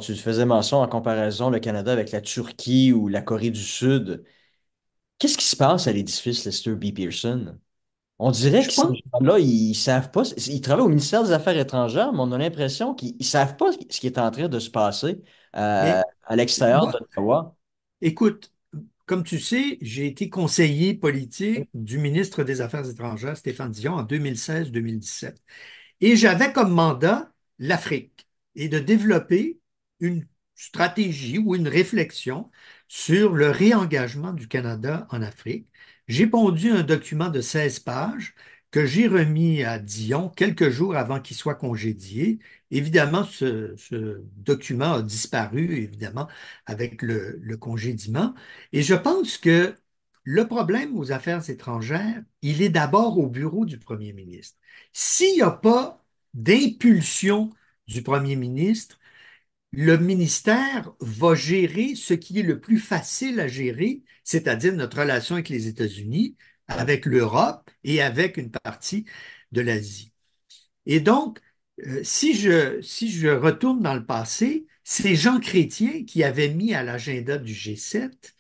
Tu faisais mention en comparaison le Canada avec la Turquie ou la Corée du Sud. Qu'est-ce qui se passe à l'édifice Lester B. Pearson? On dirait Je que ces pense, gens-là, ils savent pas. Ils travaillent au ministère des Affaires étrangères, mais on a l'impression qu'ils ne savent pas ce qui est en train de se passer mais à l'extérieur moi, d'Ottawa. écoute, comme tu sais, j'ai été conseiller politique du ministre des Affaires étrangères, Stéphane Dion, en 2016-2017. Et j'avais comme mandat l'Afrique et de développer une stratégie ou une réflexion sur le réengagement du Canada en Afrique. J'ai pondu un document de 16 pages que j'ai remis à Dion quelques jours avant qu'il soit congédié. Évidemment, ce document a disparu, évidemment, avec le congédiement. Et je pense que le problème aux affaires étrangères, il est d'abord au bureau du premier ministre. S'il n'y a pas d'impulsion du premier ministre, le ministère va gérer ce qui est le plus facile à gérer, c'est-à-dire notre relation avec les États-Unis, Ouais. avec l'Europe et avec une partie de l'Asie. Et donc, si je retourne dans le passé, c'est Jean Chrétien qui avait mis à l'agenda du G7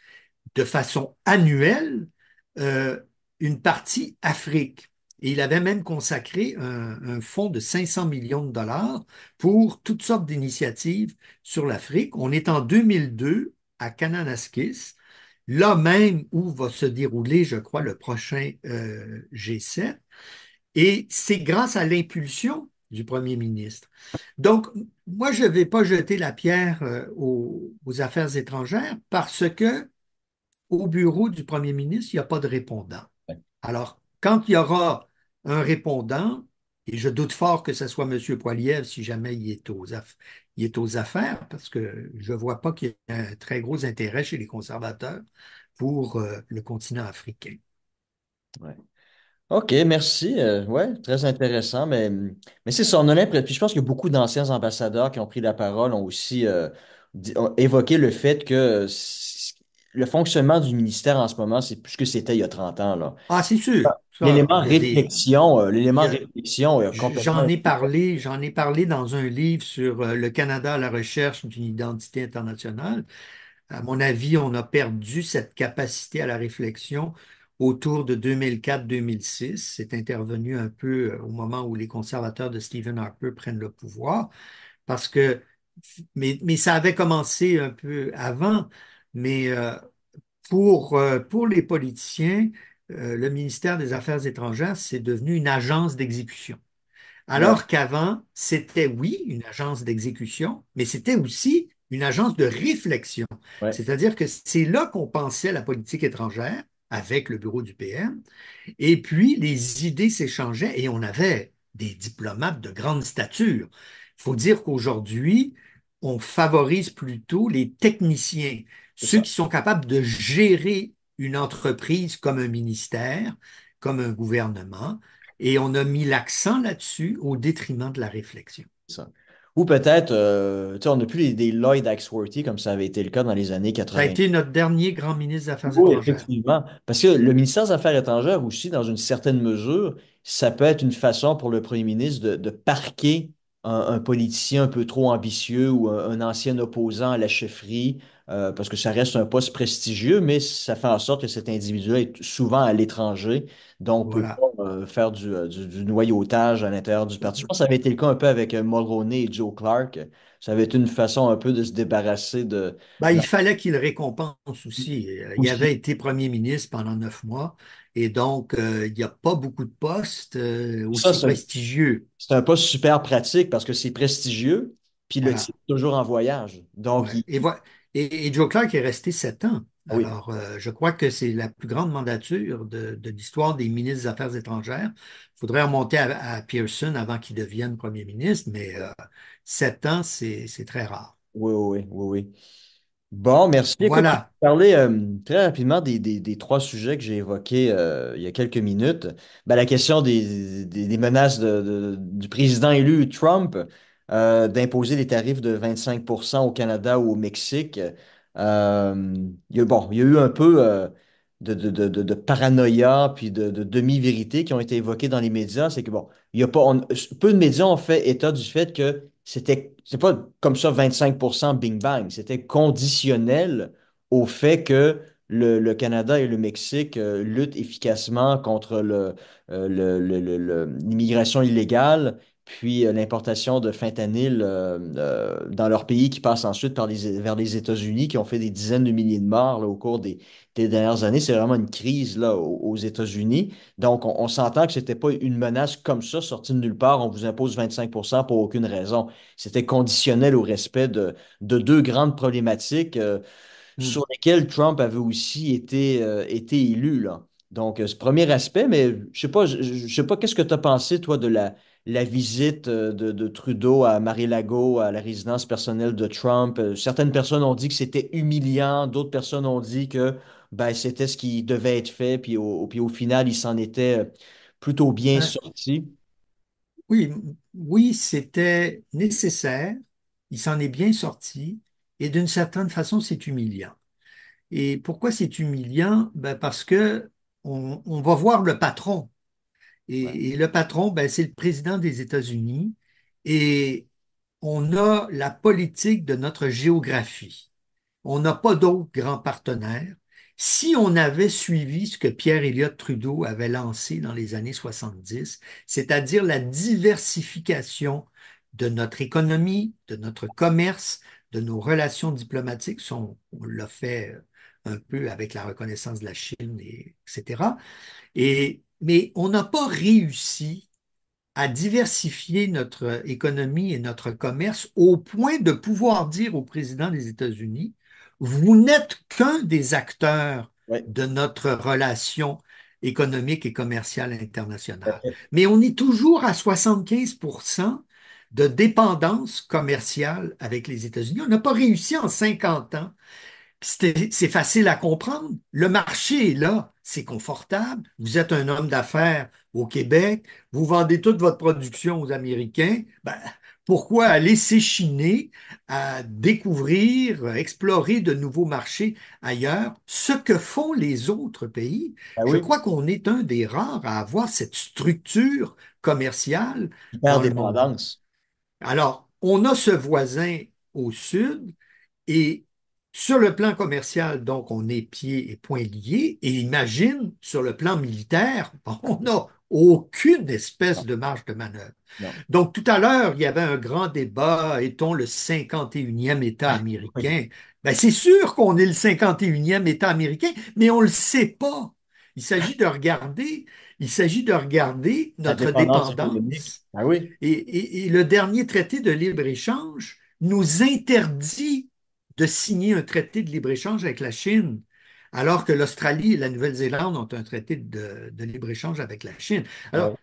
de façon annuelle euh, une partie Afrique. Et il avait même consacré un fonds de 500 millions de dollars pour toutes sortes d'initiatives sur l'Afrique. On est en 2002 à Kananaskis, là même où va se dérouler, je crois, le prochain G7. Et c'est grâce à l'impulsion du premier ministre. Donc, moi, je ne vais pas jeter la pierre aux affaires étrangères parce que au bureau du premier ministre, il n'y a pas de répondant. Alors, quand il y aura un répondant, et je doute fort que ce soit M. Poilievre si jamais il est aux affaires, parce que je ne vois pas qu'il y ait un très gros intérêt chez les conservateurs pour le continent africain. Ouais. OK, merci. Ouais, très intéressant. Mais c'est ça, on a l'impression. Puis je pense que beaucoup d'anciens ambassadeurs qui ont pris la parole ont aussi ont évoqué le fait que le fonctionnement du ministère en ce moment, c'est plus ce que c'était il y a 30 ans, là. Ah, c'est sûr. Ça, il L'élément y a- réflexion a complètement. j'en ai parlé dans un livre sur le Canada à la recherche d'une identité internationale. À mon avis, on a perdu cette capacité à la réflexion autour de 2004-2006. C'est intervenu un peu au moment où les conservateurs de Stephen Harper prennent le pouvoir, parce que, mais ça avait commencé un peu avant, mais pour les politiciens, le ministère des Affaires étrangères, c'est devenu une agence d'exécution. Ouais, Alors qu'avant, c'était oui, une agence d'exécution, mais c'était aussi une agence de réflexion. ouais, C'est-à-dire que c'est là qu'on pensait à la politique étrangère avec le bureau du PM, et puis les idées s'échangeaient et on avait des diplomates de grande stature. Il faut dire qu'aujourd'hui, on favorise plutôt les techniciens, c'est ceux ça. qui sont capables de gérer une entreprise comme un ministère, comme un gouvernement, et on a mis l'accent là-dessus au détriment de la réflexion. C'est ça. Ou peut-être, tu sais, on n'a plus des Lloyd Axworthy comme ça avait été le cas dans les années Ça a 80. été notre dernier grand ministre des Affaires Oui, étrangères. effectivement. Parce que le ministère des Affaires étrangères aussi, dans une certaine mesure, ça peut être une façon pour le premier ministre de parquer un politicien un peu trop ambitieux ou un ancien opposant à la chefferie, parce que ça reste un poste prestigieux, mais ça fait en sorte que cet individu-là est souvent à l'étranger, donc peut Voilà. pas faire du noyautage à l'intérieur du parti. Je pense que ça avait été le cas un peu avec Mulroney et Joe Clark. Ça avait été une façon un peu de se débarrasser de Ben, il la... fallait qu'il récompense aussi. Il aussi. avait été premier ministre pendant 9 mois et donc il n'y a pas beaucoup de postes Ça, aussi prestigieux. c'est un poste super pratique parce que c'est prestigieux, puis le type Voilà. est toujours en voyage. Donc, Ouais. Et Joe Clark est resté 7 ans. ah oui, Alors, je crois que c'est la plus grande mandature de l'histoire des ministres des Affaires étrangères. Il faudrait remonter à Pearson avant qu'il devienne premier ministre, mais 7 ans, c'est très rare. oui, oui, oui, oui. Bon, merci. Écoute, je vais Voilà. te parler très rapidement des trois sujets que j'ai évoqués il y a quelques minutes. Ben, la question des menaces du président élu Trump d'imposer des tarifs de 25% au Canada ou au Mexique. Bon, il y a eu un peu de paranoïa puis de demi-vérité qui ont été évoquées dans les médias. C'est que, bon, il y a pas, peu de médias ont fait état du fait que c'est pas comme ça 25% bing bang. C'était conditionnel au fait que le Canada et le Mexique luttent efficacement contre l'immigration illégale, puis l'importation de fentanyl dans leur pays qui passe ensuite vers les États-Unis, qui ont fait des dizaines de milliers de morts là, au cours des dernières années. C'est vraiment une crise là, aux États-Unis. Donc, on s'entend que c'était pas une menace comme ça, sortie de nulle part. On vous impose 25 pour aucune raison. C'était conditionnel au respect de deux grandes problématiques Hmm. sur lesquelles Trump avait aussi été élu, là. Donc, ce premier aspect, mais je sais pas, qu'est-ce que tu as pensé, toi, de la visite de Trudeau à Mar-a-Lago, à la résidence personnelle de Trump? Certaines personnes ont dit que c'était humiliant, d'autres personnes ont dit que ben, c'était ce qui devait être fait, puis au final, il s'en était plutôt bien Ben, sorti. oui, oui, c'était nécessaire. Il s'en est bien sorti. Et d'une certaine façon, c'est humiliant. Et pourquoi c'est humiliant? Ben parce que on va voir le patron. Ouais, Et le patron, ben, c'est le président des États-Unis. Et on a la politique de notre géographie. On n'a pas d'autres grands partenaires. Si on avait suivi ce que Pierre Elliott Trudeau avait lancé dans les années 70, c'est-à-dire la diversification de notre économie, de notre commerce, de nos relations diplomatiques, on l'a fait un peu avec la reconnaissance de la Chine, etc. Mais on n'a pas réussi à diversifier notre économie et notre commerce au point de pouvoir dire au président des États-Unis, vous n'êtes qu'un des acteurs ouais, de notre relation économique et commerciale tout à internationale. fait. Mais on est toujours à 75% de dépendance commerciale avec les États-Unis. On n'a pas réussi en 50 ans. C'est facile à comprendre. Le marché est là, c'est confortable. Vous êtes un homme d'affaires au Québec, vous vendez toute votre production aux Américains. Ben, pourquoi aller s'échiner à découvrir, à explorer de nouveaux marchés ailleurs, ce que font les autres pays? Ah Je oui, crois qu'on est un des rares à avoir cette structure commerciale dans le monde. hyper-dépendance. Alors, on a ce voisin au sud et sur le plan commercial, donc, on est pieds et poings liés. Et imagine, sur le plan militaire, on n'a aucune espèce Non, de marge de manœuvre. non. Donc, tout à l'heure, il y avait un grand débat, est-on le 51e État Oui, américain? Ben, c'est sûr qu'on est le 51e État américain, mais on ne le sait pas. Il s'agit de regarder, il s'agit de regarder la notre dépendance économique. dépendance. Ah oui. Et le dernier traité de libre-échange nous interdit de signer un traité de libre-échange avec la Chine, alors que l'Australie et la Nouvelle-Zélande ont un traité de libre-échange avec la Chine. Alors,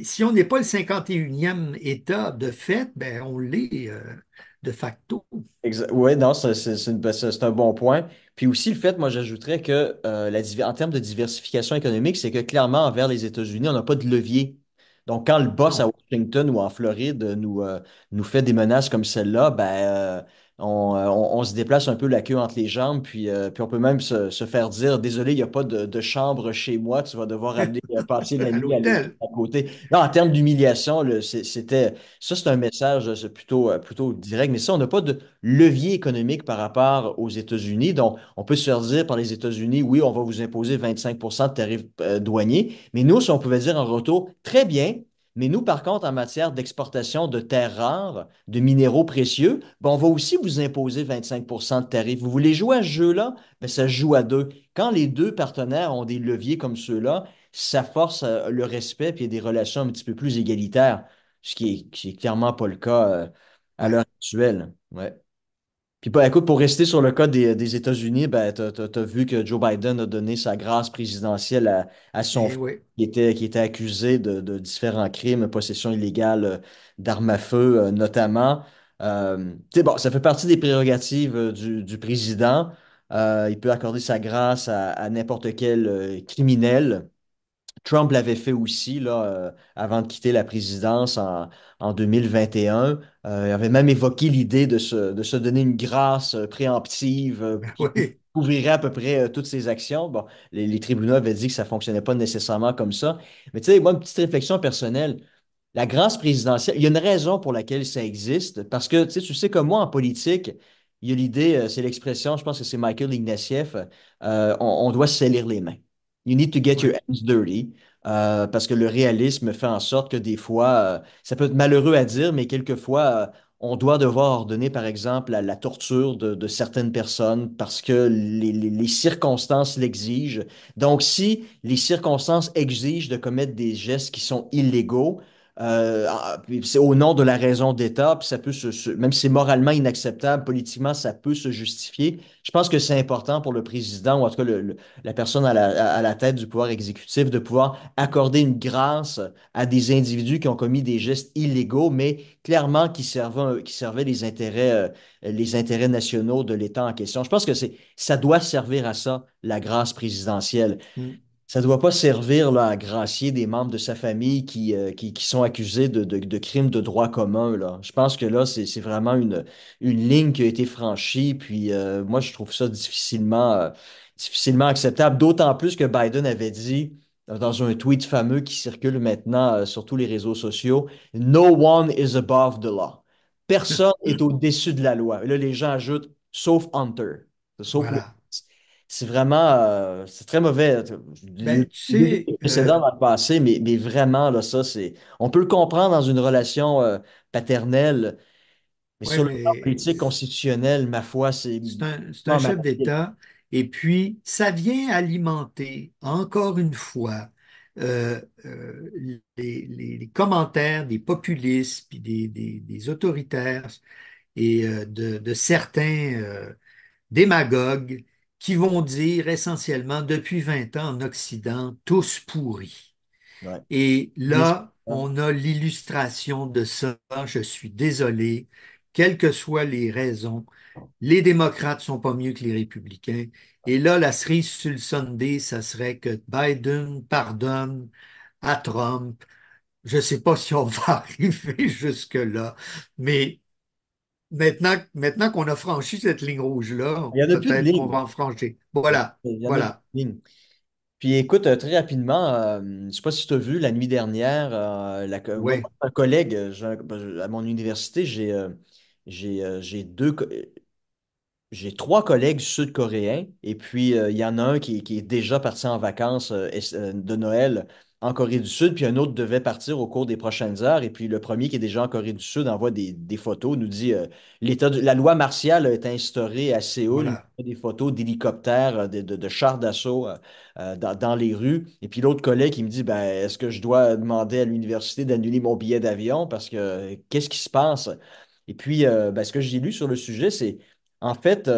si on n'est pas le 51e État de fait, ben on l'est de facto. Oui, non, c'est un bon point. Puis aussi, le fait, moi, j'ajouterais que en termes de diversification économique, c'est que clairement, envers les États-Unis, on n'a pas de levier. Donc, quand le boss à Non. Washington ou en Floride nous fait des menaces comme celle-là, ben, on se déplace un peu la queue entre les jambes, puis on peut même se faire dire, désolé, il n'y a pas de chambre chez moi, tu vas devoir aller passer la À nuit l'hôtel. à côté. Non, en termes d'humiliation, ça, c'est un message c'est plutôt direct, mais ça, on n'a pas de levier économique par rapport aux États-Unis. Donc, on peut se faire dire par les États-Unis, oui, on va vous imposer 25 de tarifs douaniers, mais nous, si on pouvait dire en retour, très bien, mais nous, par contre, en matière d'exportation de terres rares, de minéraux précieux, ben, on va aussi vous imposer 25 de tarifs. Vous voulez jouer à ce jeu-là? Ben, ça se joue à deux. Quand les deux partenaires ont des leviers comme ceux-là, ça force le respect et des relations un petit peu plus égalitaires, qui est clairement pas le cas à Ouais. l'heure actuelle. Ouais. Puis bah, écoute, pour rester sur le cas des États-Unis, ben, t'as vu que Joe Biden a donné sa grâce présidentielle à son Et fils oui. qui était accusé de différents crimes, possession illégale d'armes à feu notamment. Tu sais, bon, ça fait partie des prérogatives du président. Il peut accorder sa grâce à n'importe quel criminel. Trump l'avait fait aussi là, avant de quitter la présidence en 2021. Il avait même évoqué l'idée de se donner une grâce préemptive qui Oui. couvrirait à peu près toutes ses actions. Bon, les tribunaux avaient dit que ça ne fonctionnait pas nécessairement comme ça. Mais tu sais, moi, une petite réflexion personnelle. La grâce présidentielle, il y a une raison pour laquelle ça existe. Parce que tu sais comme moi, en politique, il y a l'idée, c'est l'expression, je pense que c'est Michael Ignatieff, on doit se salir les mains. You need to get your ouais. hands dirty. Parce que le réalisme fait en sorte que des fois, ça peut être malheureux à dire, mais quelquefois, on doit devoir ordonner, par exemple, la torture de certaines personnes parce que les circonstances l'exigent. Donc, si les circonstances exigent de commettre des gestes qui sont illégaux, puis c'est au nom de la raison d'État, puis ça peut même si c'est moralement inacceptable, politiquement, ça peut se justifier. Je pense que c'est important pour le président, ou en tout cas la personne à la tête du pouvoir exécutif de pouvoir accorder une grâce à des individus qui ont commis des gestes illégaux, mais clairement qui servaient les intérêts nationaux de l'État en question. Je pense que ça doit servir à ça, la grâce présidentielle. Mm. Ça ne doit pas servir là, à gracier des membres de sa famille qui sont accusés de crimes de droit commun, là. Je pense que là, c'est vraiment une ligne qui a été franchie. Puis moi, je trouve ça difficilement acceptable. D'autant plus que Biden avait dit dans un tweet fameux qui circule maintenant sur tous les réseaux sociaux, No one is above the law. Personne est au-dessus de la loi. Et là, les gens ajoutent, sauf Hunter. Sauf le Voilà. c'est vraiment, c'est très mauvais. Ben, tu Il y a eu sais, des précédents dans le passé, mais vraiment, là, ça, on peut le comprendre dans une relation paternelle, mais ouais, sur le plan mais politique constitutionnel, ma foi, c'est c'est un pas ma chef d'État. Et puis, ça vient alimenter, encore une fois, les commentaires des populistes, puis des autoritaires et de certains démagogues qui vont dire essentiellement, depuis 20 ans en Occident, tous pourris. ouais. Et là, Décidément. on a l'illustration de ça. Je suis désolé, quelles que soient les raisons, les démocrates sont pas mieux que les républicains. Et là, la cerise sur le sundae, ça serait que Biden pardonne à Trump. Je ne sais pas si on va arriver jusque-là, mais maintenant qu'on a franchi cette ligne rouge-là, Il n'y en a plus de peut-être qu'on ligne. va en franchir. Voilà, Il y en a plus voilà. de ligne. Puis écoute, très rapidement, je ne sais pas si tu as vu la nuit dernière, moi, Oui, un collègue à mon université, j'ai j'ai trois collègues sud-coréens et puis il y en a un qui est déjà parti en vacances de Noël en Corée du Sud, puis un autre devait partir au cours des prochaines heures. Et puis le premier qui est déjà en Corée du Sud envoie des photos, nous dit la loi martiale a été instaurée à Séoul. Il nous voilà. envoie des photos d'hélicoptères, de chars d'assaut dans les rues. Et puis l'autre collègue qui me dit ben, est-ce que je dois demander à l'université d'annuler mon billet d'avion parce que qu'est-ce qui se passe? Et puis ben, ce que j'ai lu sur le sujet, c'est en fait,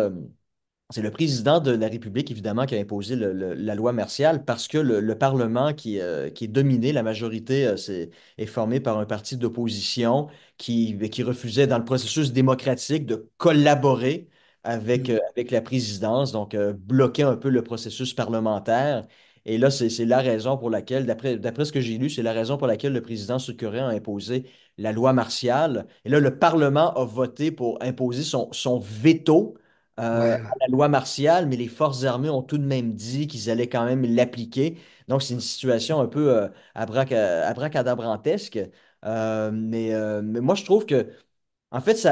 c'est le président de la République, évidemment, qui a imposé la loi martiale parce que le Parlement qui est dominé, la majorité est formée par un parti d'opposition qui refusait, dans le processus démocratique, de collaborer Mm. avec la présidence, donc bloquer un peu le processus parlementaire. Et là, c'est la raison pour laquelle, d'après ce que j'ai lu, c'est la raison pour laquelle le président sud-coréen a imposé la loi martiale. Et là, le Parlement a voté pour imposer son veto à Ouais, la loi martiale, mais les forces armées ont tout de même dit qu'ils allaient quand même l'appliquer. Donc, c'est une situation un peu abracadabrantesque. Mais moi, je trouve que en fait,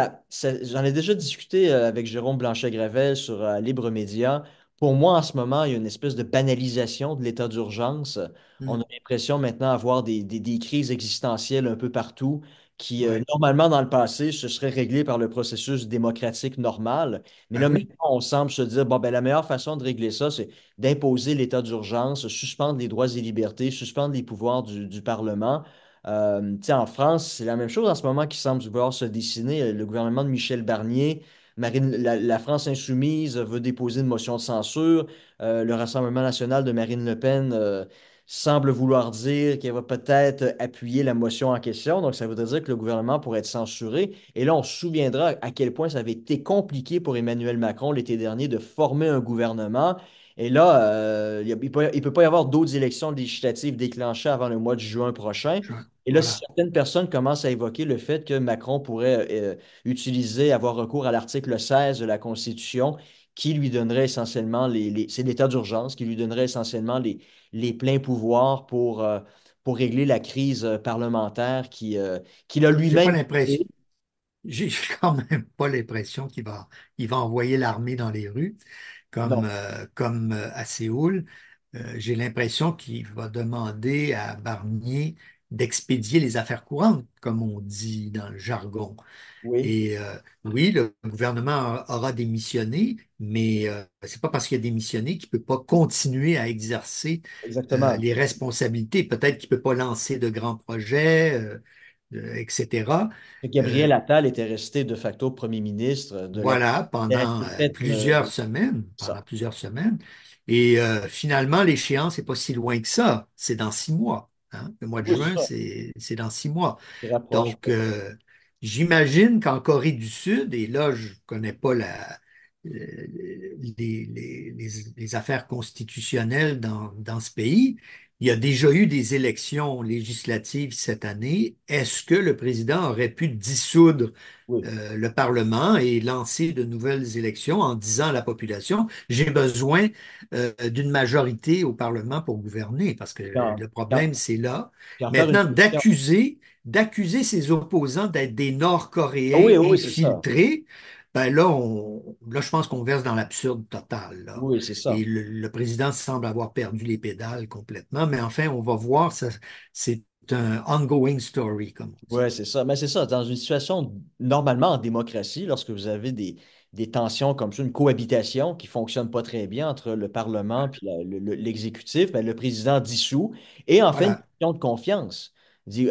j'en ai déjà discuté avec Jérôme Blanchet-Gravel sur Libre Média. Pour moi, en ce moment, il y a une espèce de banalisation de l'état d'urgence. On a Mm. l'impression maintenant d'avoir des crises existentielles un peu partout qui, Ouais. normalement, dans le passé, se seraient réglées par le processus démocratique normal. Mais Ben là, oui, maintenant, on semble se dire, bon, ben, la meilleure façon de régler ça, c'est d'imposer l'état d'urgence, suspendre les droits et libertés, suspendre les pouvoirs du Parlement. Tu sais, en France, c'est la même chose en ce moment qui semble vouloir se dessiner. Le gouvernement de Michel Barnier, la France insoumise veut déposer une motion de censure. Le Rassemblement national de Marine Le Pen semble vouloir dire qu'elle va peut-être appuyer la motion en question. Donc, ça voudrait dire que le gouvernement pourrait être censuré. Et là, on se souviendra à quel point ça avait été compliqué pour Emmanuel Macron l'été dernier de former un gouvernement. Et là, il peut pas y avoir d'autres élections législatives déclenchées avant le mois de juin prochain. Et là, si voilà. certaines personnes commencent à évoquer le fait que Macron pourrait avoir recours à l'article 16 de la Constitution, qui lui donnerait essentiellement c'est l'état d'urgence, qui lui donnerait essentiellement les pleins pouvoirs pour régler la crise parlementaire qu'il a J'ai pas lui-même l'impression, créée. j'ai quand même pas l'impression qu'il va envoyer l'armée dans les rues Non. comme à Séoul. j'ai l'impression qu'il va demander à Barnier d'expédier les affaires courantes, comme on dit dans le jargon. Oui, Et oui, le gouvernement aura démissionné, mais c'est pas parce qu'il a démissionné qu'il peut pas continuer à exercer exactement. les responsabilités. Peut-être qu'il peut pas lancer de grands projets, etc. Gabriel Euh, Attal était resté de facto premier ministre de la... voilà, Il est pendant resté peut-être plusieurs semaines, ça. Et finalement, l'échéance n'est pas si loin que ça. C'est dans 6 mois, hein. Le mois de Oui, c'est juin, ça. c'est dans 6 mois. Il rapproche. Donc, j'imagine qu'en Corée du Sud, et là, je ne connais pas les affaires constitutionnelles dans ce pays, il y a déjà eu des élections législatives cette année. Est-ce que le président aurait pu dissoudre Oui. le Parlement et lancer de nouvelles élections en disant à la population, j'ai besoin d'une majorité au Parlement pour gouverner, parce que Puis en, le puis en- problème, c'est là. puis en faire une Maintenant, question. d'accuser ses opposants d'être des Ah oui, Nord-Coréens oui, oui, c'est ça. infiltrés, ben là, je pense qu'on verse dans l'absurde total, là. Oui, c'est ça. Et le président semble avoir perdu les pédales complètement, mais enfin, on va voir, ça, c'est un ongoing story, comme on dit. Oui, c'est ça. Mais c'est ça. Dans une situation, normalement en démocratie, lorsque vous avez des tensions comme ça, une cohabitation qui ne fonctionne pas très bien entre le Parlement et l'exécutif, ben, le président dissout et en fait une Voilà, question de confiance.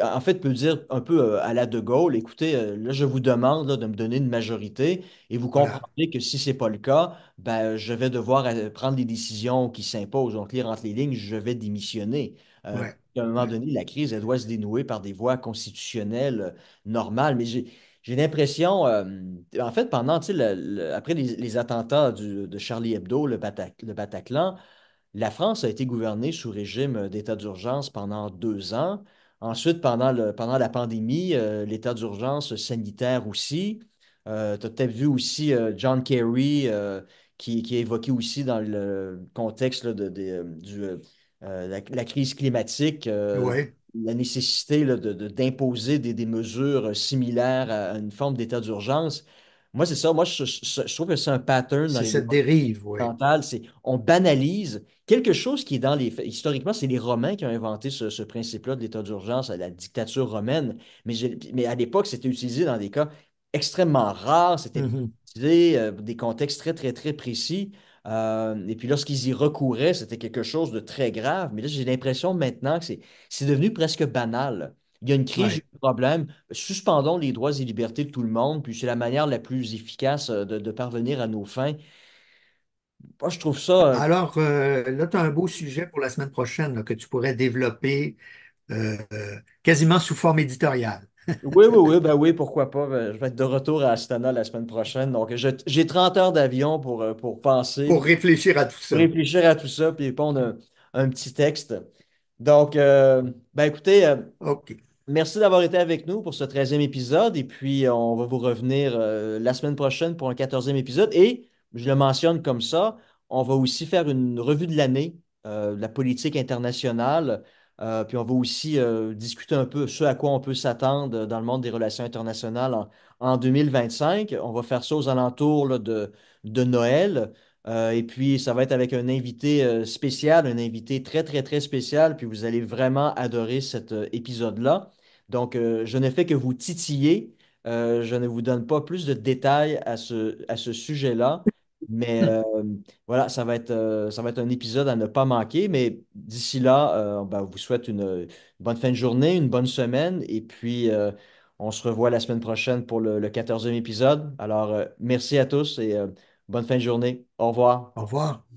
En fait, peut dire un peu à la De Gaulle, écoutez, là, je vous demande là, de me donner une majorité et vous voilà, comprendrez que si ce n'est pas le cas, ben, je vais devoir prendre des décisions qui s'imposent. Donc, lire entre les lignes, je vais démissionner. ouais, À un moment ouais. donné, la crise, elle doit se dénouer par des voies constitutionnelles normales. Mais j'ai l'impression, en fait, pendant, tu sais, après les attentats de Charlie Hebdo, le Bataclan, la France a été gouvernée sous régime d'état d'urgence pendant 2 ans. Ensuite, pendant la pandémie, l'état d'urgence sanitaire aussi. Tu as peut-être vu aussi John Kerry qui est évoqué aussi dans le contexte là, la crise climatique, Ouais, la nécessité là, d'imposer des mesures similaires à une forme d'état d'urgence. Moi, c'est ça. Moi, je trouve que c'est un pattern dans c'est les cette dérive, ouais. occidentales, c'est on banalise quelque chose qui est dans les faits. Historiquement, c'est les Romains qui ont inventé ce principe-là de l'état d'urgence, la dictature romaine. Mais à l'époque, c'était utilisé dans des cas extrêmement rares, c'était Mhm. utilisé des contextes très, très, très précis. Et puis lorsqu'ils y recouraient, c'était quelque chose de très grave. Mais là, j'ai l'impression maintenant que c'est devenu presque banal. Il y a une crise, j'ai Ouais. un problème. Suspendons les droits et libertés de tout le monde, puis c'est la manière la plus efficace de parvenir à nos fins. Moi, je trouve ça. Alors, là, tu as un beau sujet pour la semaine prochaine là, que tu pourrais développer quasiment sous forme éditoriale Oui, oui, oui, ben oui, pourquoi pas. Ben, je vais être de retour à Astana la semaine prochaine. Donc, j'ai 30 heures d'avion pour penser, pour réfléchir à tout pour ça. réfléchir à tout ça, puis répondre un petit texte. Donc, ben écoutez, OK. merci d'avoir été avec nous pour ce 13e épisode. Et puis, on va vous revenir la semaine prochaine pour un 14e épisode. Et, je le mentionne comme ça, on va aussi faire une revue de l'année de la politique internationale. Puis, on va aussi discuter un peu ce à quoi on peut s'attendre dans le monde des relations internationales en 2025. On va faire ça aux alentours là, de Noël. Et puis, ça va être avec un invité spécial, un invité très, très, très spécial. Puis, vous allez vraiment adorer cet épisode-là. Donc, je ne fais que vous titiller. Je ne vous donne pas plus de détails à ce sujet-là. Mais voilà, ça va être un épisode à ne pas manquer. Mais d'ici là, ben, on vous souhaite une bonne fin de journée, une bonne semaine. Et puis, on se revoit la semaine prochaine pour le 14e épisode. Alors, merci à tous et bonne fin de journée. Au revoir. Au revoir.